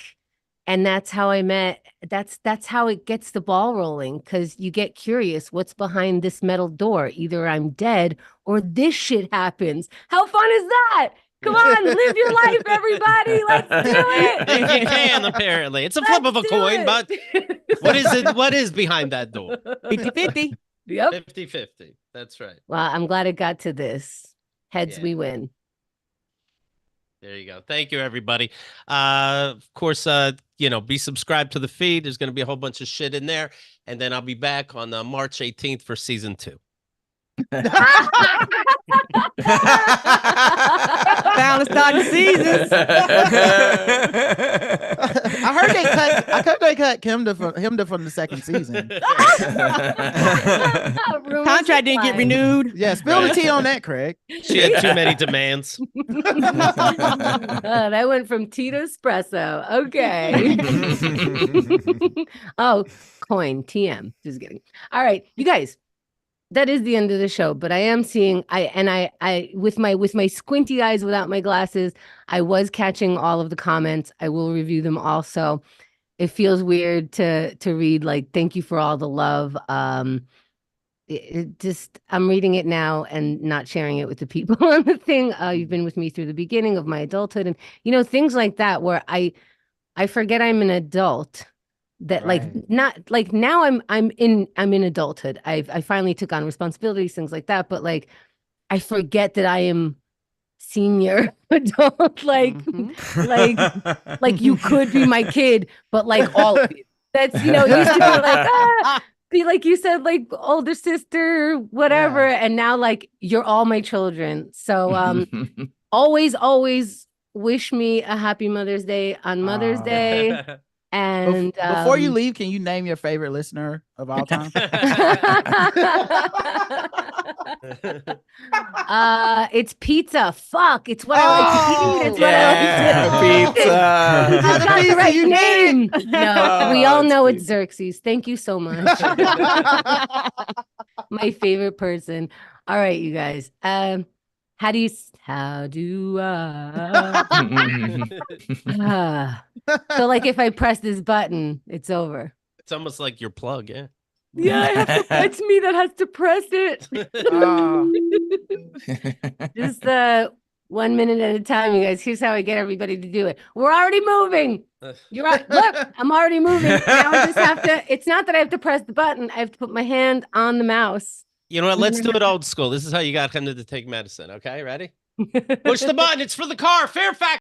And that's how I met. That's how it gets the ball rolling, because you get curious, what's behind this metal door? Either I'm dead or this shit happens. How fun is that? Come on, live your life, everybody. Let's do it. If you can, apparently. It's a flip of a coin, but what is it? What is behind that door? 50-50. Yep. 50-50. That's right. Well, I'm glad it got to this. Heads, we win. There you go. Thank you, everybody. Of course, be subscribed to the feed. There's going to be a whole bunch of shit in there. And then I'll be back on March 18th for season 2. Time to start the season. I heard they cut him from the second season. Contract didn't get renewed. Yeah, spill the tea on that, Craig. She had too many demands. That went from tea to espresso. Okay. Oh, coin, TM. Just kidding. All right, you guys. That is the end of the show, but I am seeing I with my squinty eyes without my glasses, I was catching all of the comments. I will review them also. It feels weird to read, like, thank you for all the love. I'm reading it now and not sharing it with the people on the thing. You've been with me through the beginning of my adulthood, and things like that where I forget I'm an adult. That not like now I'm in adulthood. I finally took on responsibilities, things like that. But like, I forget that I am senior adult. Like you could be my kid, but like all of you. That's used to be like be like you said, like older sister, whatever. Yeah. And now like you're all my children. So always wish me a happy Mother's Day on Mother's Day. And before you leave, can you name your favorite listener of all time? It's pizza. Fuck, it's what I like to eat. It's what I like to pizza. That's not the right name. No, we all know it's Xerxes. Thank you so much. My favorite person. All right, you guys. How do I? So like if I press this button, it's over. It's almost like your plug, yeah. Yeah, it's me that has to press it. Just 1 minute at a time, you guys. Here's how I get everybody to do it. We're already moving. You're right. Look, I'm already moving. Now I just have to. It's not that I have to press the button. I have to put my hand on the mouse. You know what? Let's do it old school. This is how you got him to take medicine. Okay, ready? Push the button. It's for the car. Fairfax.